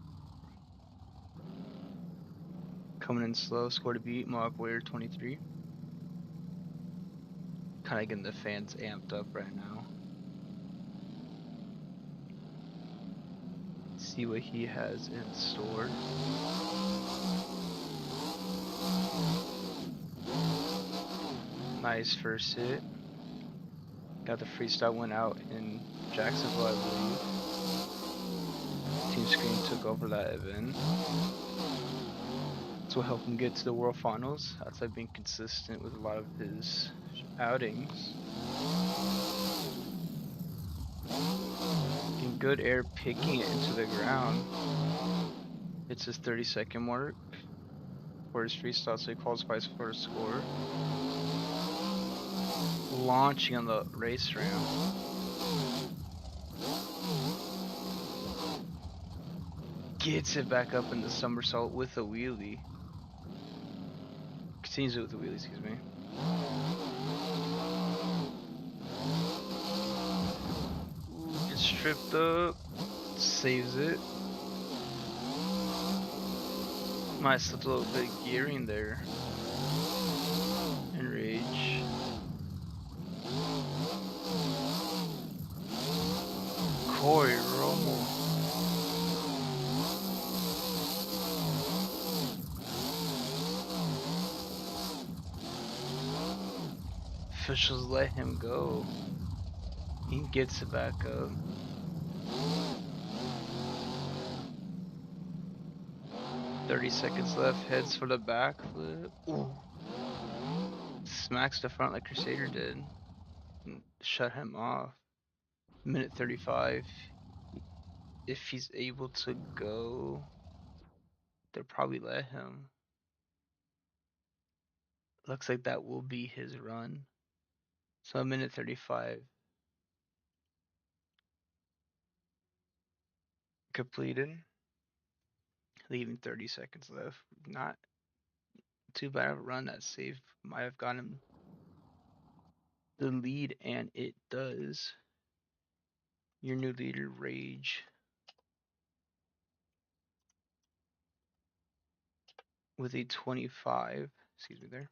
Coming in slow, score to beat, Mohawk Warrior 23. Kind of getting the fans amped up right now. See what he has in store. Nice first hit. Got the freestyle win out in Jacksonville, I believe. Team Screen took over that event. This will help him get to the World Finals outside being consistent with a lot of his outings. Getting good air, picking it into the ground. It's his 30-second mark for his freestyle, so he qualifies for a score. Launching on the race ramp. Gets it back up in the somersault with a wheelie. Continues it with a wheelie, excuse me. Gets tripped up. Saves it. Might have slipped a little bit of gearing there. And Rage. Corey Rummel. Officials let him go. He gets it back up. "30 seconds left, heads for the backflip. Ooh. Smacks the front like Crusader did. And shut him off. Minute 35. If he's able to go, they'll probably let him. Looks like that will be his run. So a minute 35 completed. Leaving 30 seconds left. Not too bad of a run. That save might have gotten him the lead, and it does. Your new leader, Rage, with a 25. Excuse me there.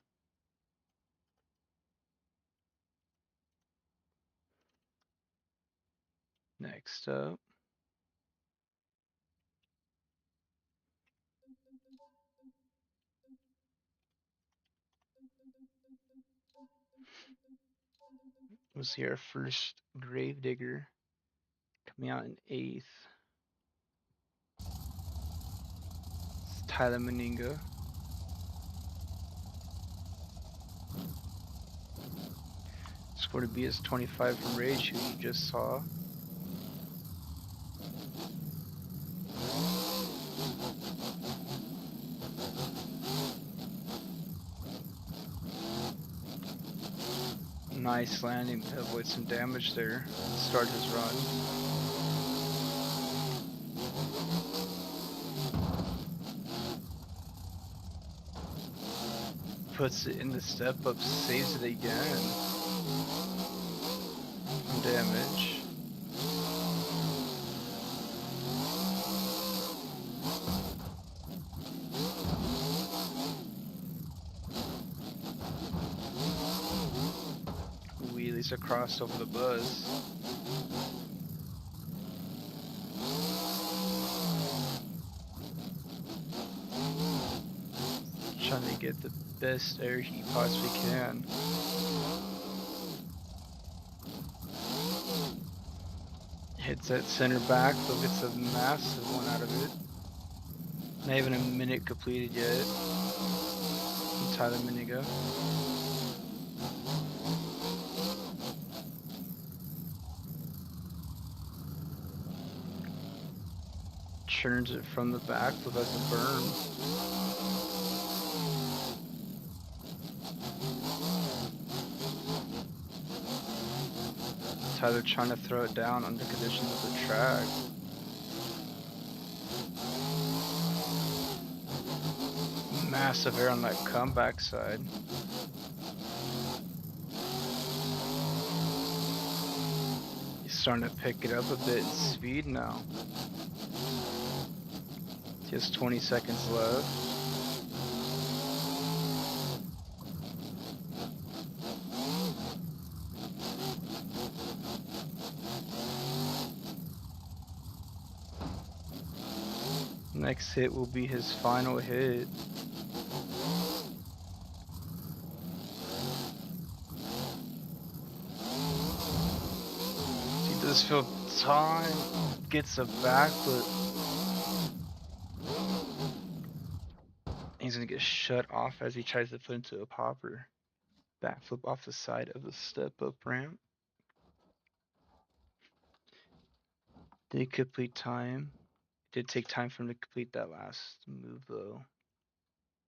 Next up, we'll see our first Gravedigger coming out in 8th. It's Tyler Meninga. Score to beat is 25 from Rage, who you just saw. Nice landing to avoid some damage there. Start his run. Puts it in the step up, saves it again. Damage. Wheelies across over the buzz. Trying to get the best air he possibly can. Hits that center back, but gets a massive one out of it. Not even a minute completed yet. From Tyler Meninga. Churns it from the back with like a berm. Tyler trying to throw it down under conditions of the track. massive air on that comeback side. He's starting to pick it up a bit in speed now. Just 20 seconds left. Next hit will be his final hit. He does feel time, gets a backflip. He's gonna get shut off as he tries to put into a popper. Backflip off the side of the step up ramp. Did complete time. Did take time for him to complete that last move though.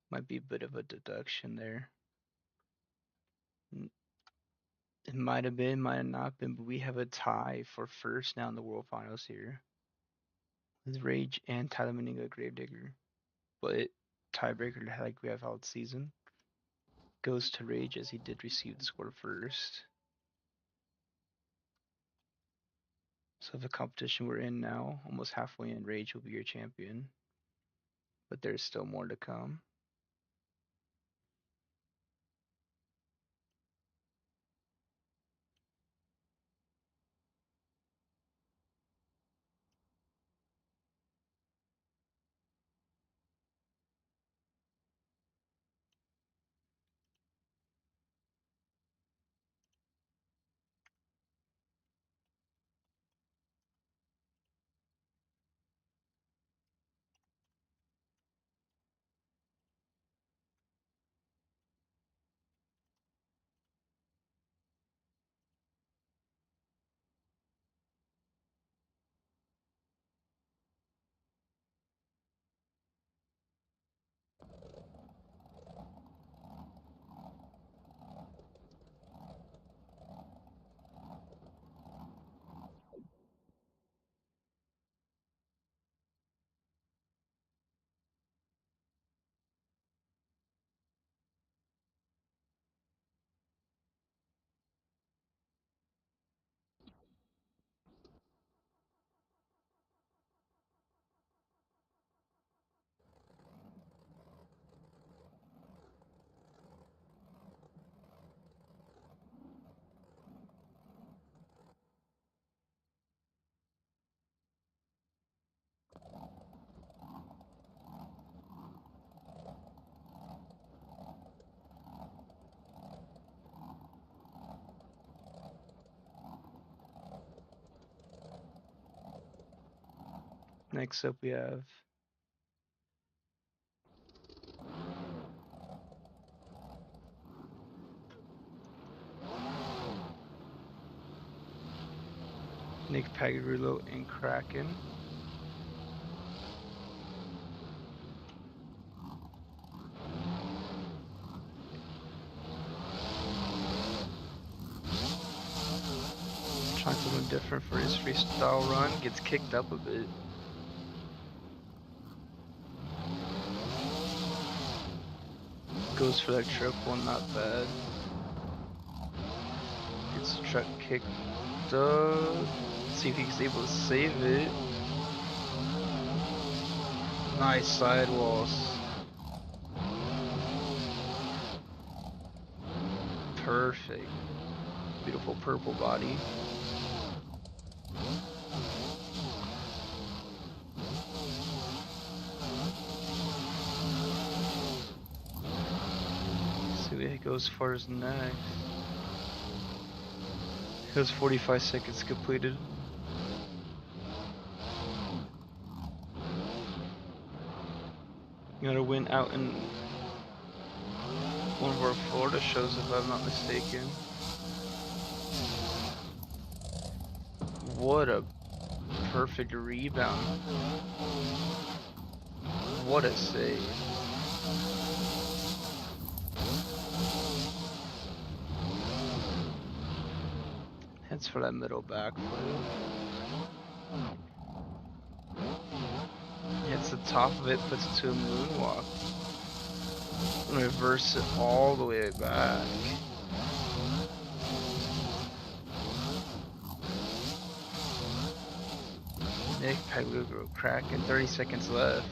Might be a bit of a deduction there. It might have been, might have not been, but we have a tie for first now in the World Finals here. With Rage and Tyler Meninga Gravedigger. But tiebreaker like we have all season goes to Rage as he did receive the score first. So the competition we're in now, almost halfway in, Rage will be your champion. But there's still more to come. Next up we have Nick Pagarulo and Kraken. Trying something different for his freestyle run. Gets kicked up a bit. Goes for that triple, not bad. Gets the truck kicked up. See if he's able to save it. Nice sidewalls. Perfect. Beautiful purple body. See what he goes for his next. He has 45 seconds completed. You gotta win out in one of our Florida shows, if I'm not mistaken. What a perfect rebound. What a save. Heads for that middle backflip. Hits the top of it, puts it to a moonwalk. Reverse it all the way back. Nick Pagliuca cracking. 30 seconds left.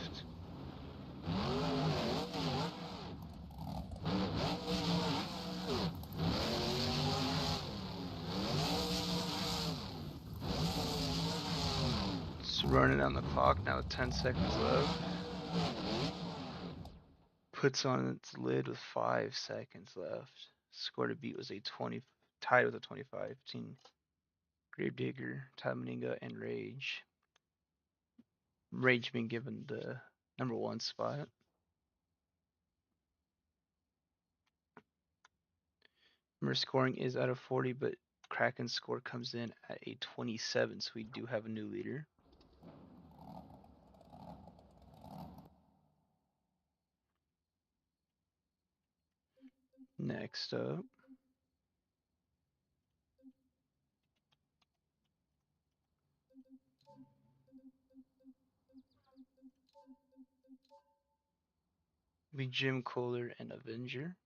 It's running on the clock now with 10 seconds left. Puts on its lid with 5 seconds left. Score to beat was a 20, tied with a 25 between Gravedigger, Tamaninga, and Rage. Rage being given the number 1 spot. Remember, scoring is out of 40, but Kraken's score comes in at a 27, so we do have a new leader. Next up, be Jim Kohler and Avenger.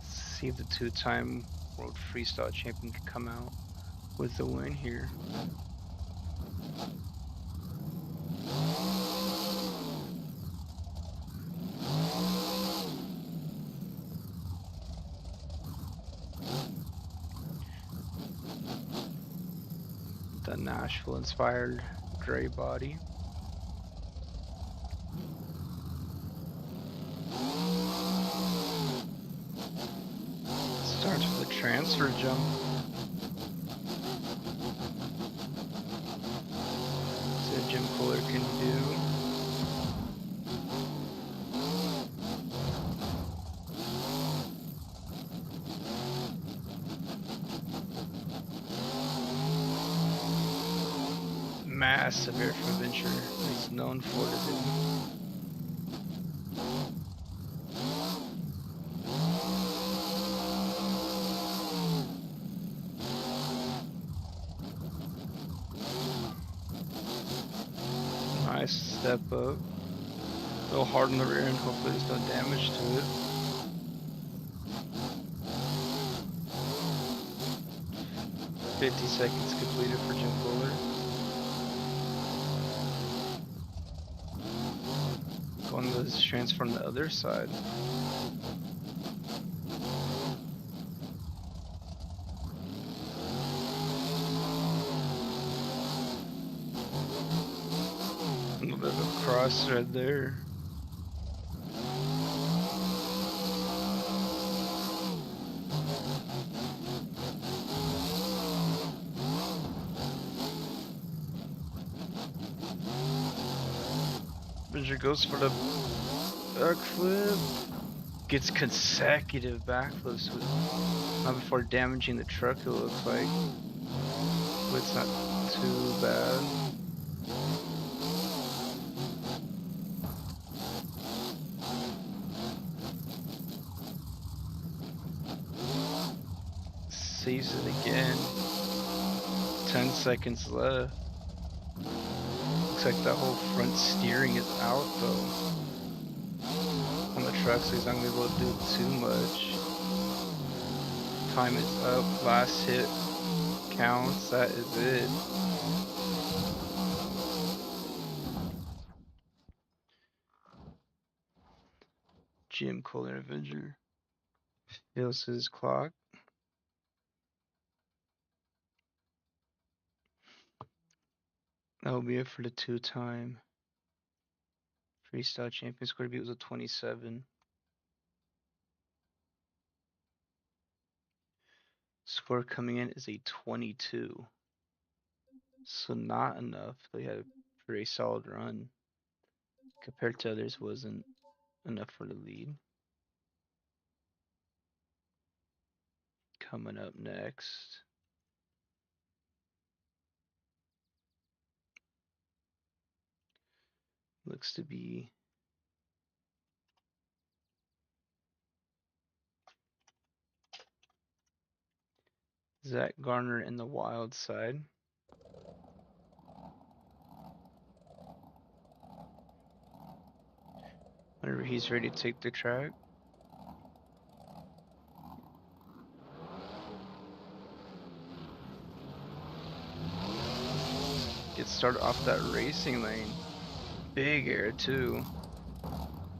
See if the 2-time world freestyle champion can come out with the win here. The Nashville inspired gray body. Starts with a transfer jump. See what Jim Kohler can do. Massive air for Venture. He's known for it. Nice step up. A little hard on the rear end. Hopefully there's no damage to it. .50 seconds completed for Jim Kohler. Going to this transfer on the other side. A little bit of a cross thread there. Avenger goes for the backflip. Gets consecutive backflips with, not before damaging the truck, it looks like. But it's not too bad. Saves it again. 10 seconds left. Looks like that whole front steering is out though on the truck, so he's not gonna be able to do too much. Time is up. Last hit counts. That is it. Jim Kohler Avenger fills his clock. That will be it for the 2-time freestyle champion. Score to beat was a 27. Score coming in is a 22. So not enough. They had a pretty solid run. Compared to others, wasn't enough for the lead. Coming up next, looks to be Zach Garner in the wild side. Whenever he's ready to take the track. Gets started off that racing lane. Big air too.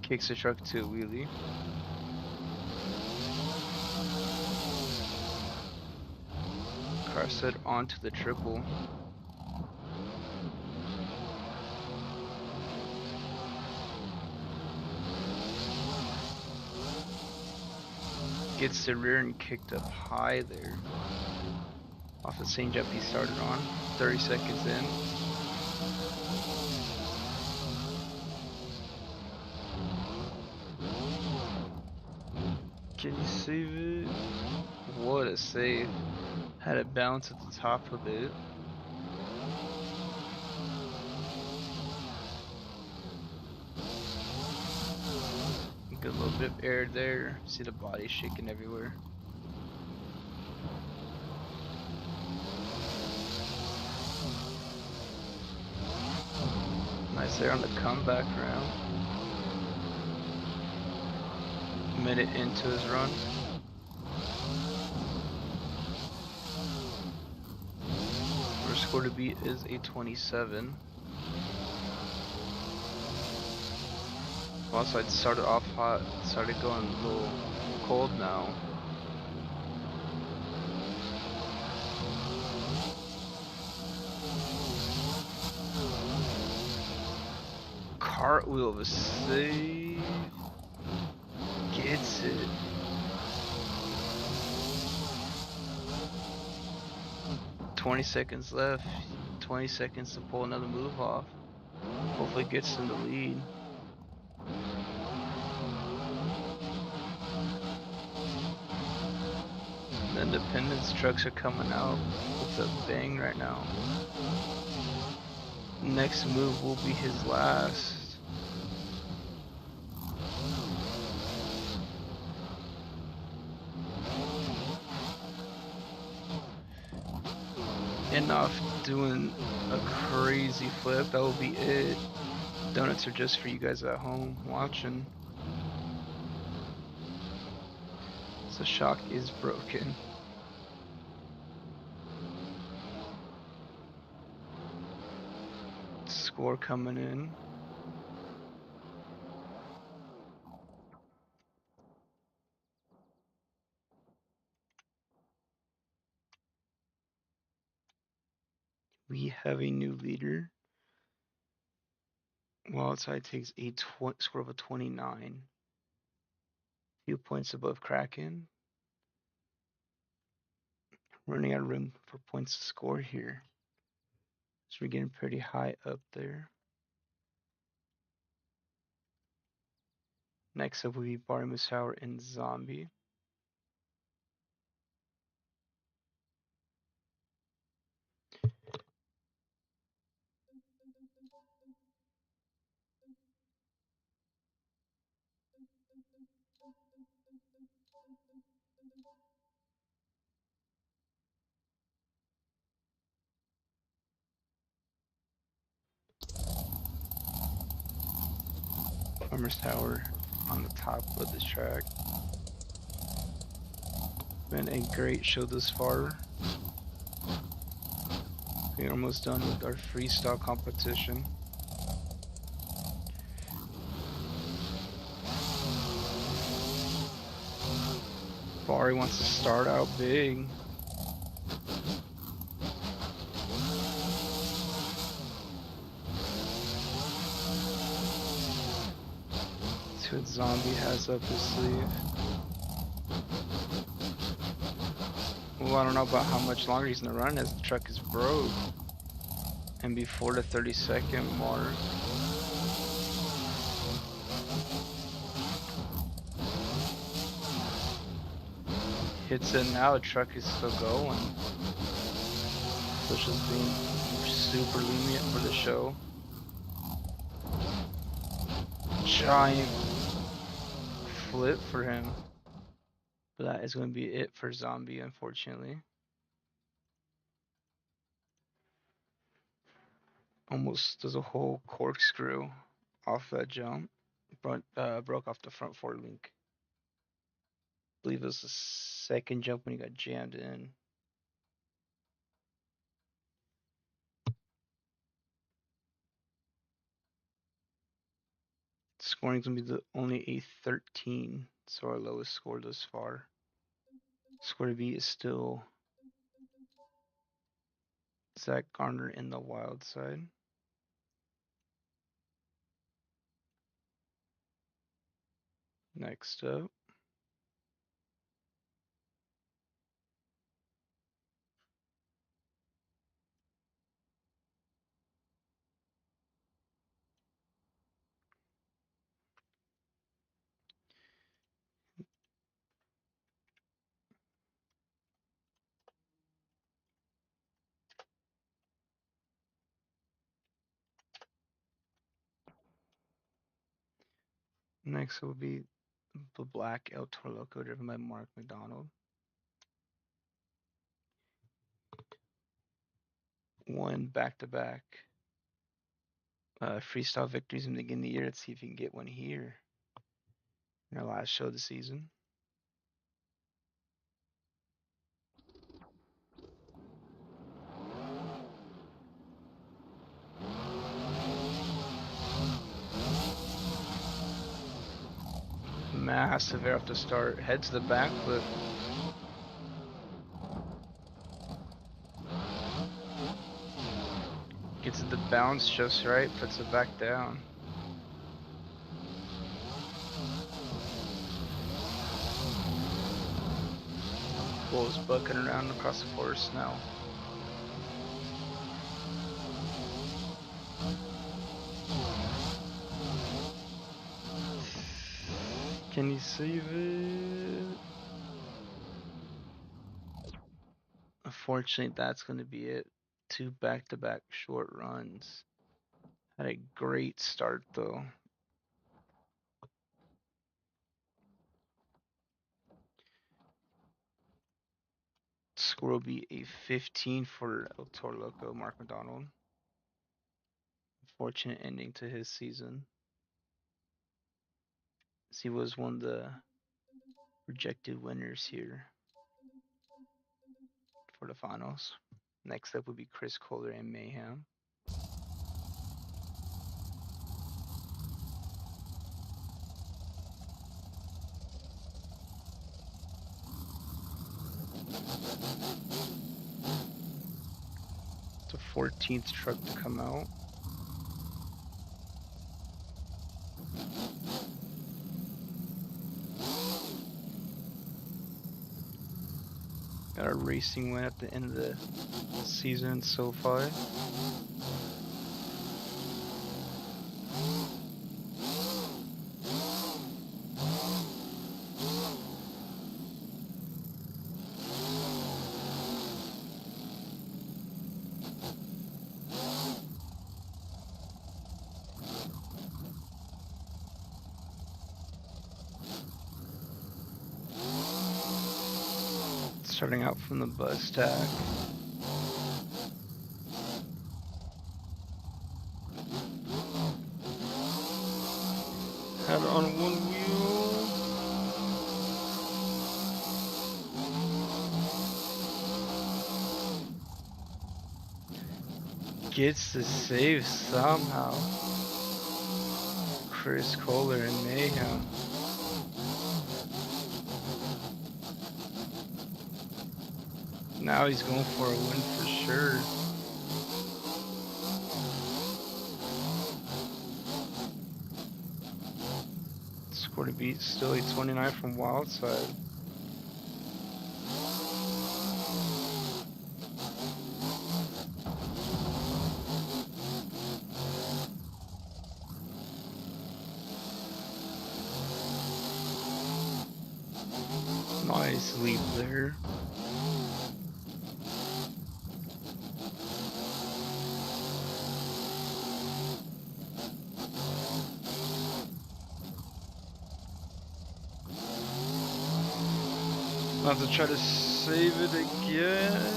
Kicks the truck to a wheelie. Car set onto the triple. Gets the rear and kicked up high there. Off the same jump he started on. 30 seconds in. Can you save it? What a save. Had it bounce at the top of it. Good little bit of air there. See the body shaking everywhere. Nice there on the comeback round. Minute into his run. First score to beat is a 27. Also, I'd started off hot, started going a little cold now. Cartwheel of a save. Gets it. $20 seconds left. 20 seconds to pull another move off. Hopefully gets in the lead. The Independence trucks are coming out with a bang right now. Next move will be his last. And off doing a crazy flip. That will be it. Donuts are just for you guys at home watching. So shock is broken. Score coming in. We have a new leader. Wildside takes a score of a 29. Few points above Kraken. Running out of room for points to score here. So we're getting pretty high up there. Next up will be Barry Musauer and Zombie. Farmer's Tower on the top of this track. Been a great show thus far. We're almost done with our freestyle competition. Barry wants to start out big. See what Zombie has up his sleeve. Well, I don't know about how much longer he's gonna run as the truck is broke. And before the 30-second mark. Hits it now, the truck is still going. Bush is being super lenient for the show. Giant flip for him. But that is going to be it for Zombie, unfortunately. Almost does a whole corkscrew off that jump. Broke off the front fork link. I believe it was the second jump when he got jammed in. Scoring's gonna be the only a 13, so our lowest score thus far. Score to beat is still Zach Garner in the wild side. Next up, next will be the Black El Toro Loco driven by Mark McDonald. Won back-to-back freestyle victories in the beginning of the year. Let's see if he can get one here in our last show of the season. Massive air off the start. Head to the back flip. Gets the bounce just right, puts it back down. Bull's bucking around across the forest now. Can he save it? Unfortunately, that's going to be it. 2 back-to-back short runs. Had a great start, though. Score will be a 15 for El Toro Loco, Mark McDonald. Fortunate ending to his season. He was one of the projected winners here for the finals. Next up would be Chris Kohler and Mayhem. It's the 14th truck to come out. Got a racing win at the end of the season so far. Starting out from the bus tack. Had it on one wheel. Gets the save somehow. Chris Kohler and Mayhem. Now he's going for a win for sure. Score to beat still a 29 from Wildside. Nice leap there. I'll have to try to save it again.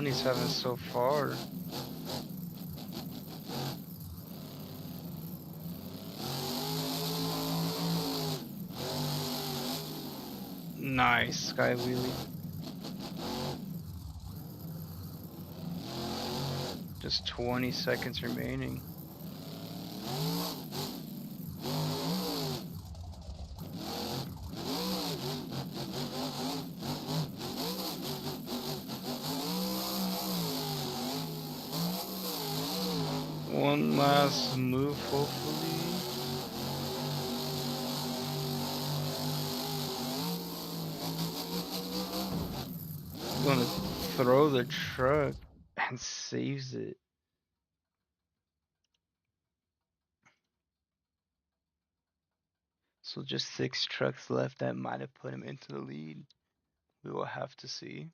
fun he's having so far. Nice sky wheelie. Just 20 seconds remaining. One last move, hopefully. Gonna throw the truck and saves it. So just 6 trucks left that might have put him into the lead. We will have to see.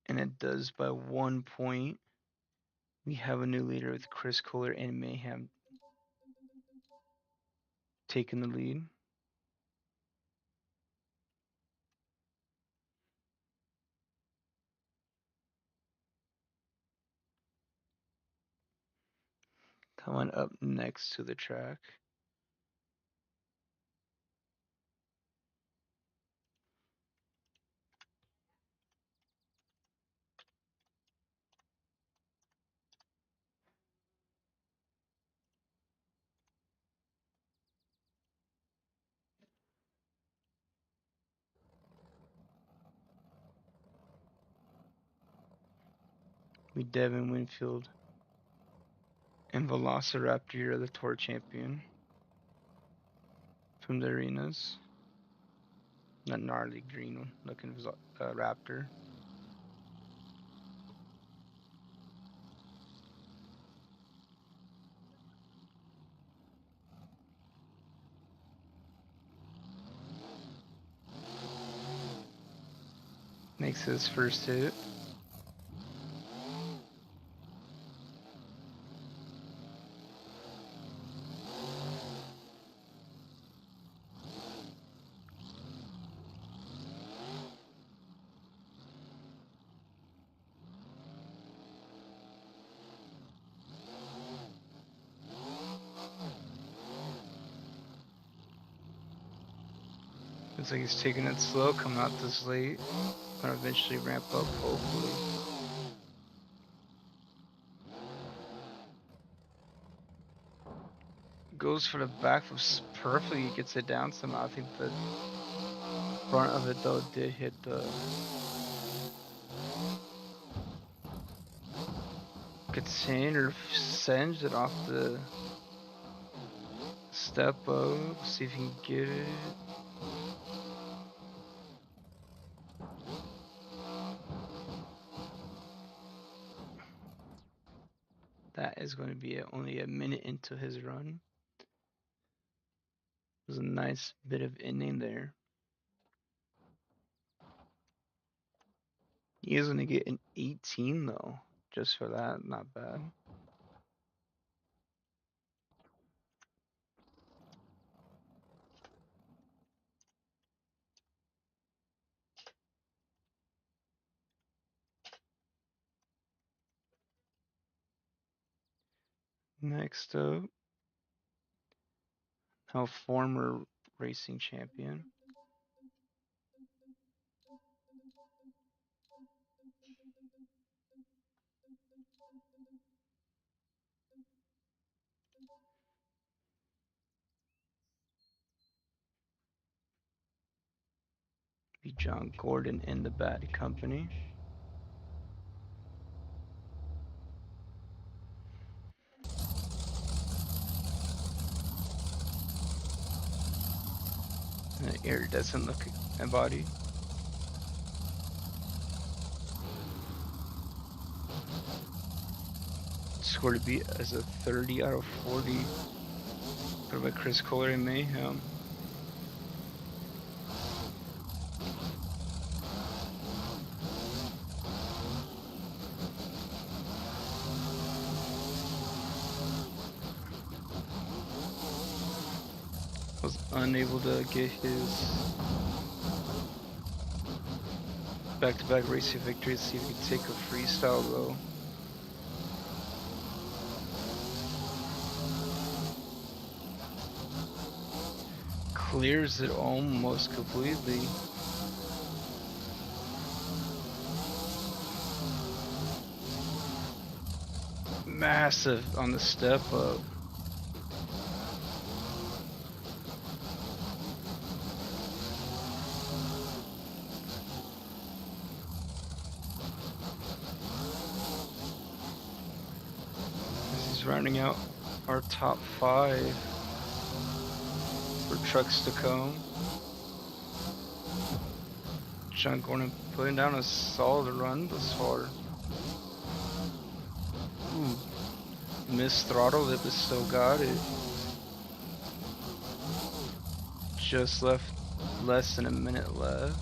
And it does by 1 point. We have a new leader with Chris Kohler and Mayhem taking the lead. Coming up next to the track. We Devin Winfield and Velociraptor, the tour champion from the arenas. That gnarly green looking raptor. Makes his first hit. Looks like he's taking it slow, coming out this late. Gonna eventually ramp up, hopefully. Goes for the backflip perfectly, gets it down somehow. I think the front of it though did hit the container, sends it off the step up. See if he can get it. That is going to be only a minute into his run. It was a nice bit of inning there. He is going to get an 18 though, just for that. Not bad. Next up, our former racing champion. Be John Gordon and the Bad Company. And the iridescent look and body. Score to beat as a 30 out of 40. Put by Chris Kohler and Mayhem. Was unable to get his back-to-back racing victories. See if he could take a freestyle though. Clears it almost completely. Massive on the step up. As he's rounding out our top 5 for trucks to come. John Gordon putting down a solid run thus far. Ooh, missed throttle it, but still got it. Just left less than a minute left.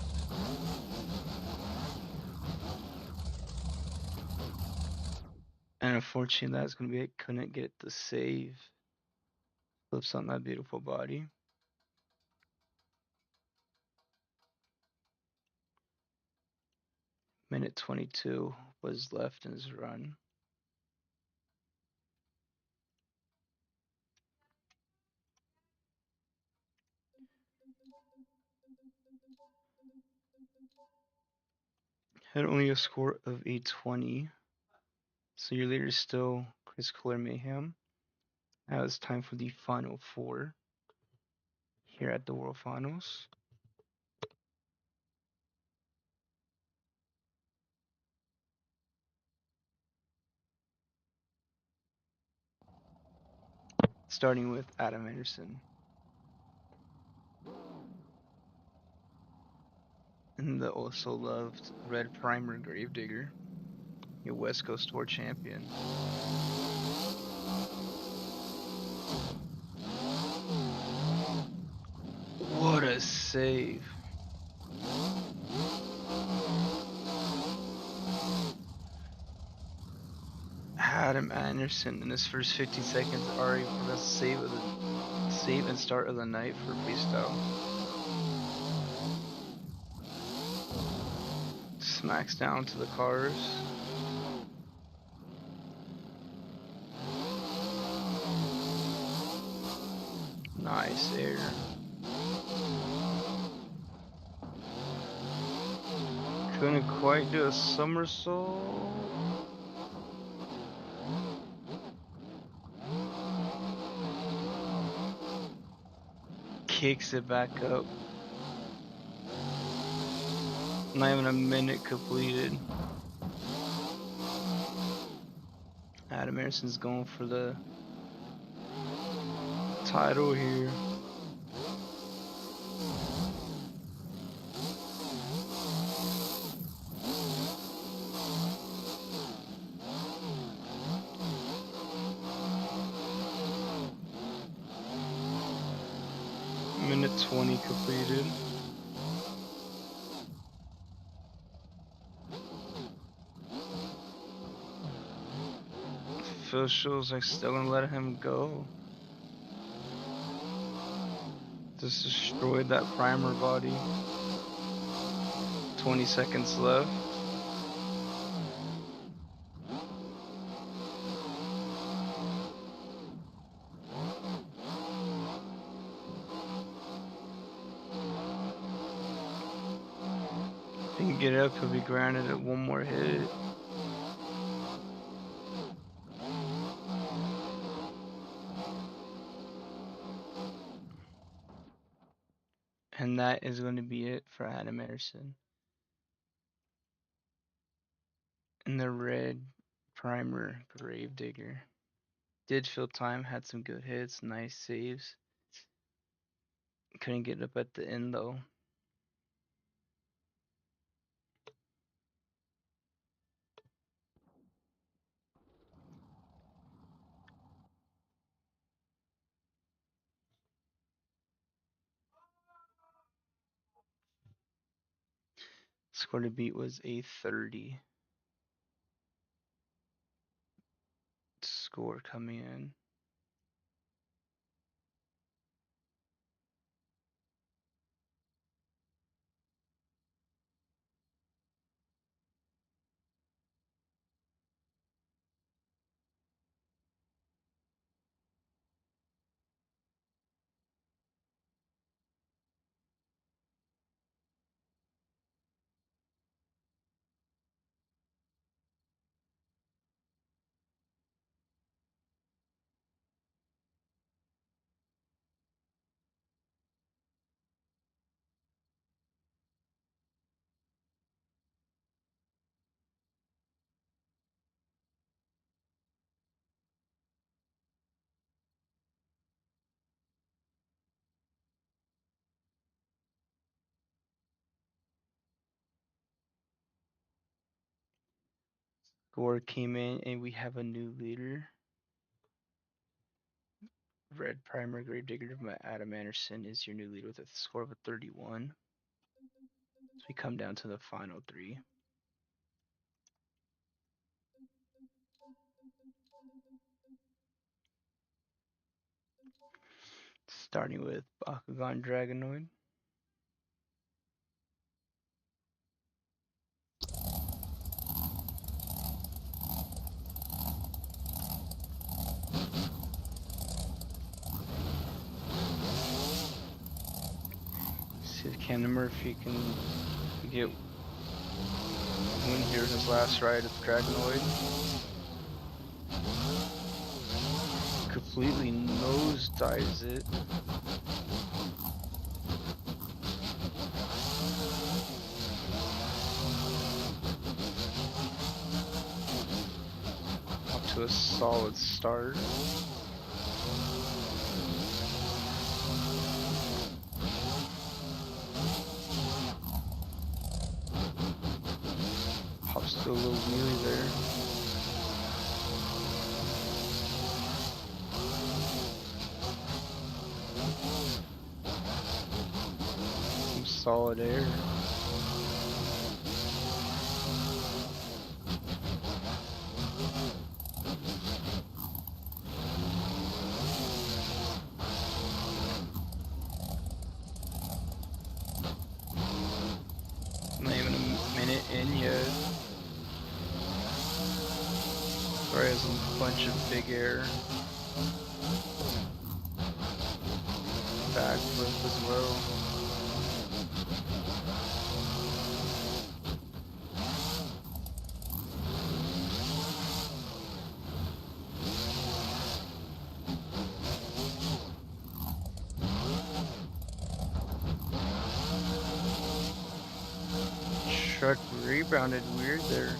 And unfortunately, that's going to be it. Couldn't get it to save. Flips on that beautiful body. Minute 22 was left in his run. Had only a score of 820. So your leader is still Chris Kohler Mayhem. Now it's time for the final 4 here at the World Finals. Starting with Adam Anderson. And the also loved Red Primer Gravedigger, your West Coast Tour champion. What a save. Adam Anderson in his first 15 seconds already for the save and start of the night for freestyle. Smacks down to the cars. Nice air. Couldn't quite do a somersault. Kicks it back up. Not even a minute completed. Adam Anderson's going for the title here. Minute 20 completed. Officials are still gonna let him go. Just destroyed that primer body. 20 seconds left. If he can get up, he'll be granted at one more hit. And that is going to be it for Adam Anderson. And the red primer Gravedigger. Did fill time, had some good hits, nice saves. Couldn't get up at the end though. Score to beat was a 30. Score coming in. Score came in, and we have a new leader. Red Primer Gravedigger by Adam Anderson is your new leader with a score of a 31. So we come down to the final three. Starting with Bakugan Dragonoid. See if Cannon Murphy can get win here in his last ride of Dragonoid. Completely nosedives it. Up to a solid start. Hops to a little wheelie there. Some solid air. Not even a minute in yet. Already has a bunch of big air. Backflip as well. Truck rebounded weird there.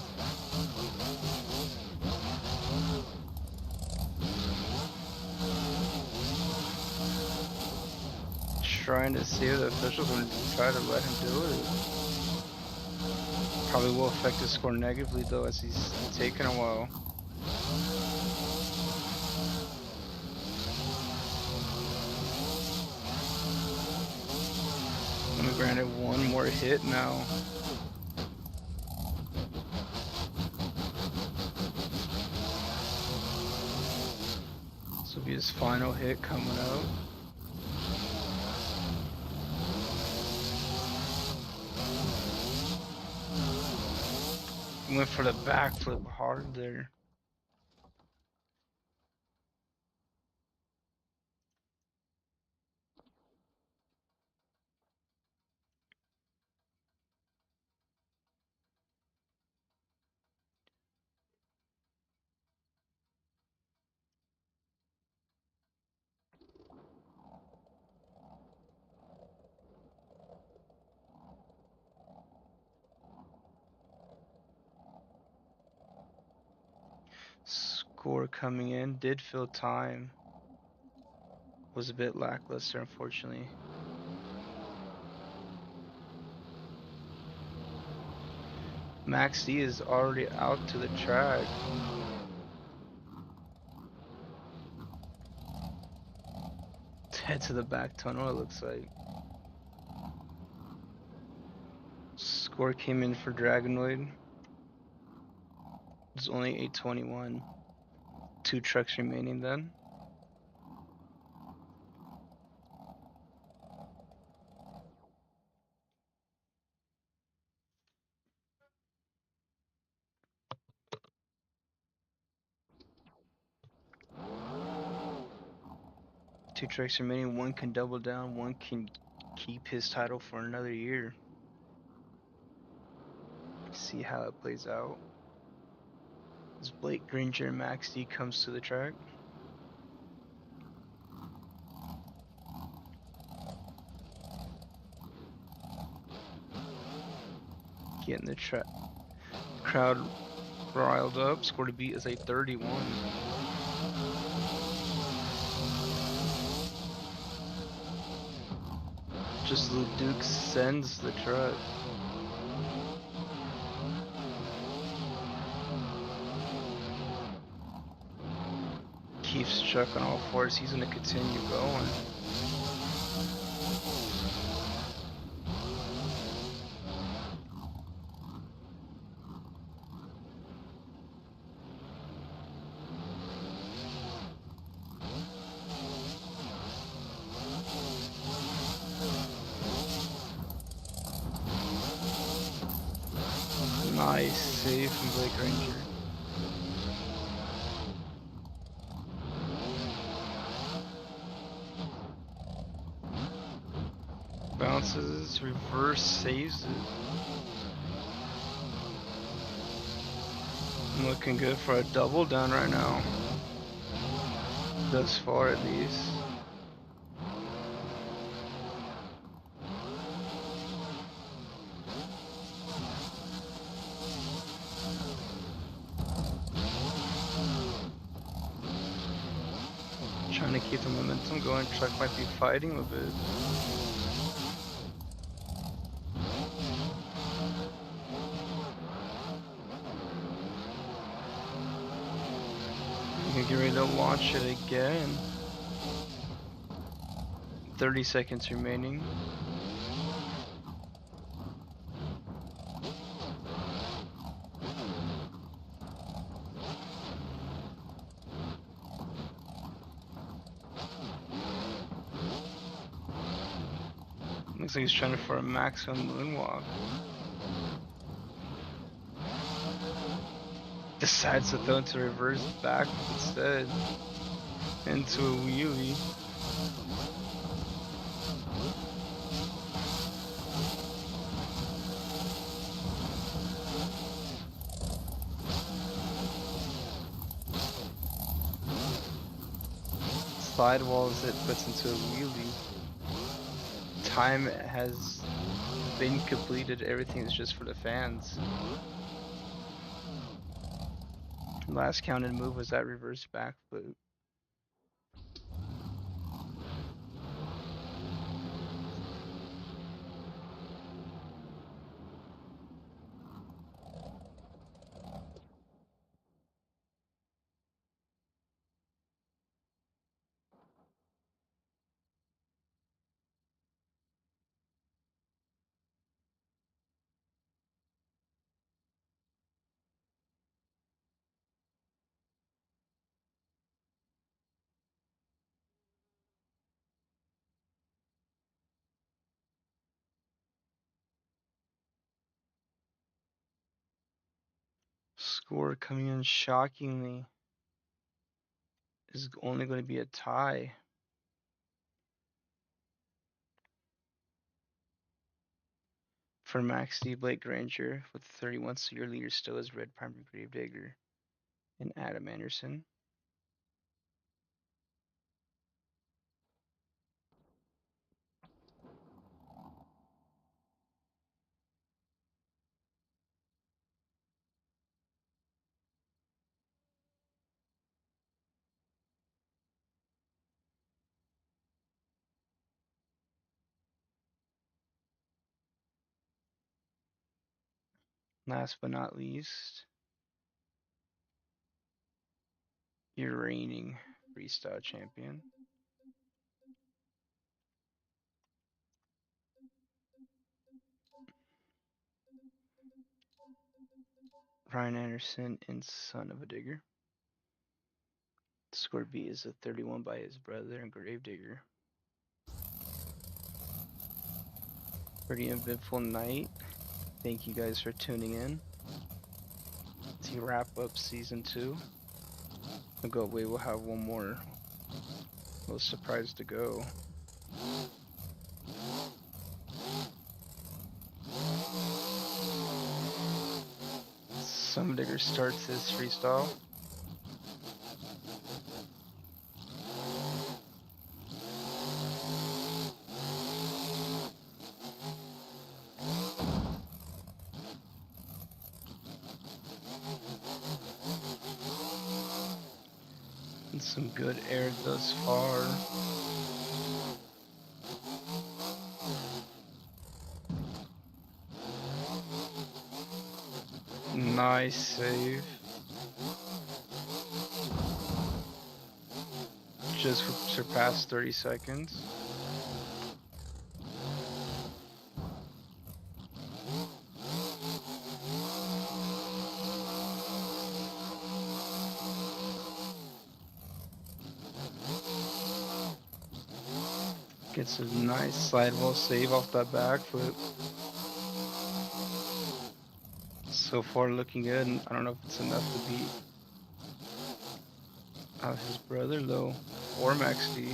Trying to see if the officials would try to let him do it. Probably will affect his score negatively though, as he's taking a while. I'm gonna grant it one more hit now. This will be his final hit coming up. Went for the backflip hard there. Score coming in, did fill time. Was a bit lackluster, unfortunately. Max D is already out to the track. Head to the back tunnel, it looks like. Score came in for Dragonoid. It's only 821. 2 trucks remaining then. Two trucks remaining. One can double down. One can keep his title for another year. See how it plays out. As Blake Gringer and Max D comes to the track. Getting the crowd riled up. Score to beat is a 31. Just Lou Duke sends the truck. keeps Chuck on all fours, he's going to continue going. Nice save from Blake Ranger. Bounces, reverse, saves it. Looking good for a double down right now. Thus far, at least. Trying to keep the momentum going. Chuck might be fighting a bit. You can get ready to launch it again. 30 seconds remaining. Looks like he's trying for a maximum moonwalk. Decides to throw into reverse back instead. Into a wheelie. Sidewalls it, puts into a wheelie. Time has been completed. Everything is just for the fans. Last counted move was that reverse backflip. Score coming in shockingly is only going to be a tie. For Max D. Blake Granger with 31, so your leader still is Red Primer Gravedigger and Adam Anderson. Last but not least, your reigning freestyle champion. Ryan Anderson and Son of a Digger. Score B is a 31 by his brother and Gravedigger. Pretty eventful night. Thank you guys for tuning in to wrap up season 2. We'll have one more little surprise to go. Some Digger starts his freestyle. And some good air thus far. Nice save. Just surpassed 30 seconds. Gets a nice sidewall save off that back foot. So far looking good, and I don't know if it's enough to beat his brother though, or Max D.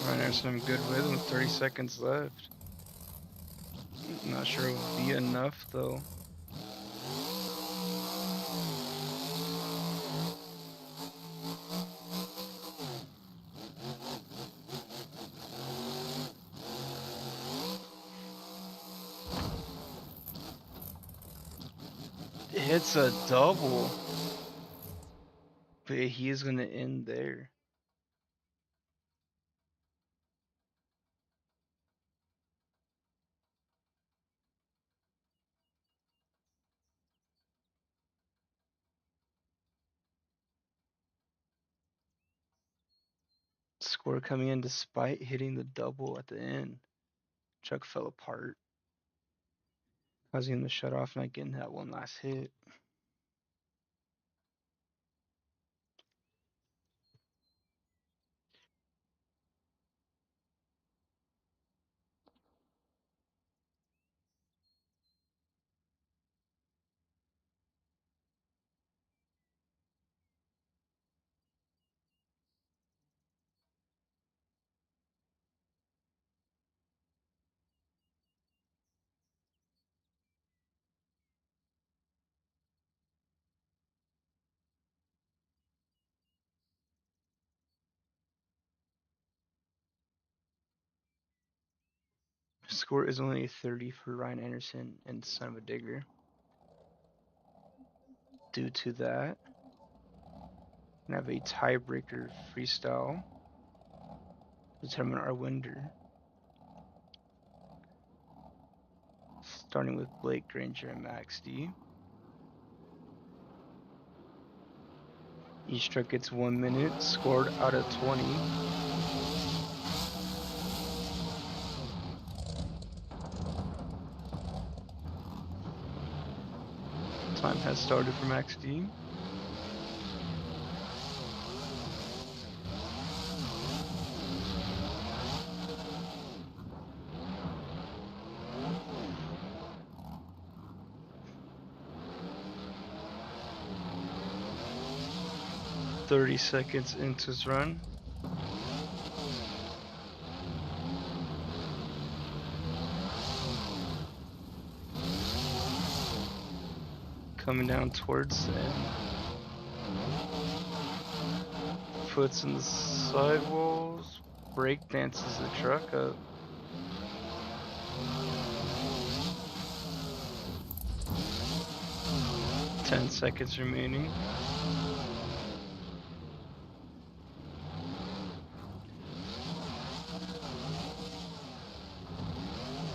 Ryan Anderson, I'm good with 30 seconds left. Not sure it will be enough though. Hits a double. But he is going to end there. Score coming in despite hitting the double at the end. Chuck fell apart, causing him to shut off, not getting that one last hit. Score is only 30 for Ryan Anderson and Son of a Digger. Due to that, we have a tiebreaker freestyle to determine our winner. Starting with Blake Granger and Max D. Each truck gets 1 minute, scored out of 20. Time has started for Max D. .30 seconds into his run. Coming down towards the end. Puts in the sidewalls. Break dances the truck up. Ten seconds remaining.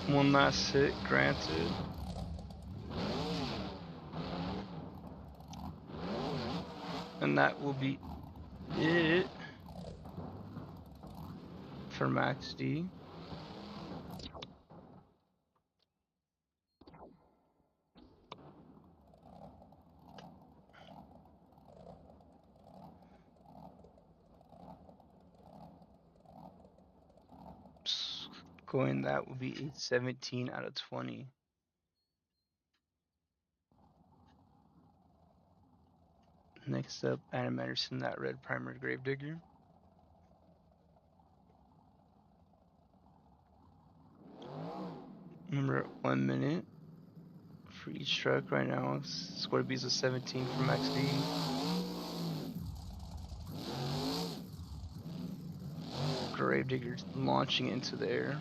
One last hit granted. And that will be it for Max D. Going, that will be 17 out of 20. Next up, Adam Anderson, that red primer Gravedigger. Remember, 1 minute for each truck right now. Score B is a 17 for Max D. Gravedigger launching into the air.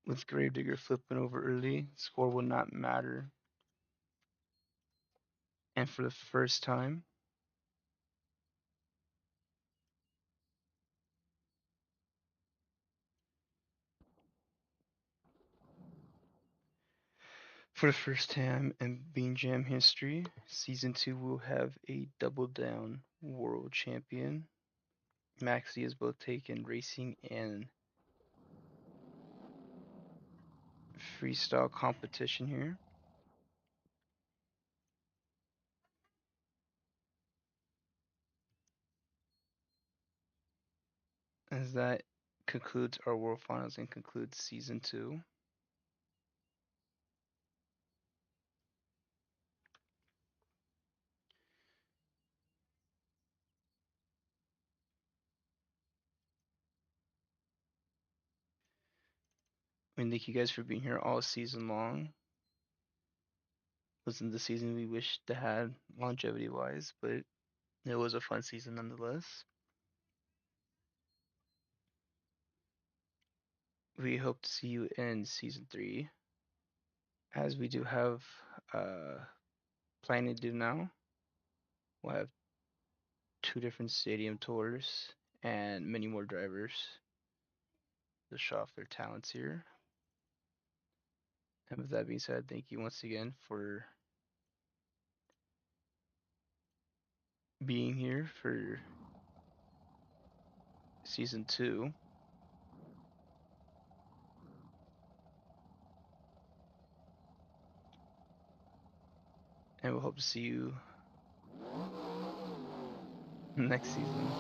With Gravedigger flipping over early, score will not matter. And for the first time, in Bean Jam history, Season 2 will have a Double Down World Champion. Maxi has both taken racing and freestyle competition here. As that concludes our World Finals and concludes Season 2. Thank you guys for being here all season long. Wasn't the season we wished to have longevity wise, but it was a fun season nonetheless. We hope to see you in Season 3, as we do have planning to do now. We'll have 2 different stadium tours and many more drivers to show off their talents here. And with that being said, thank you once again for being here for Season 2. And we'll hope to see you next season.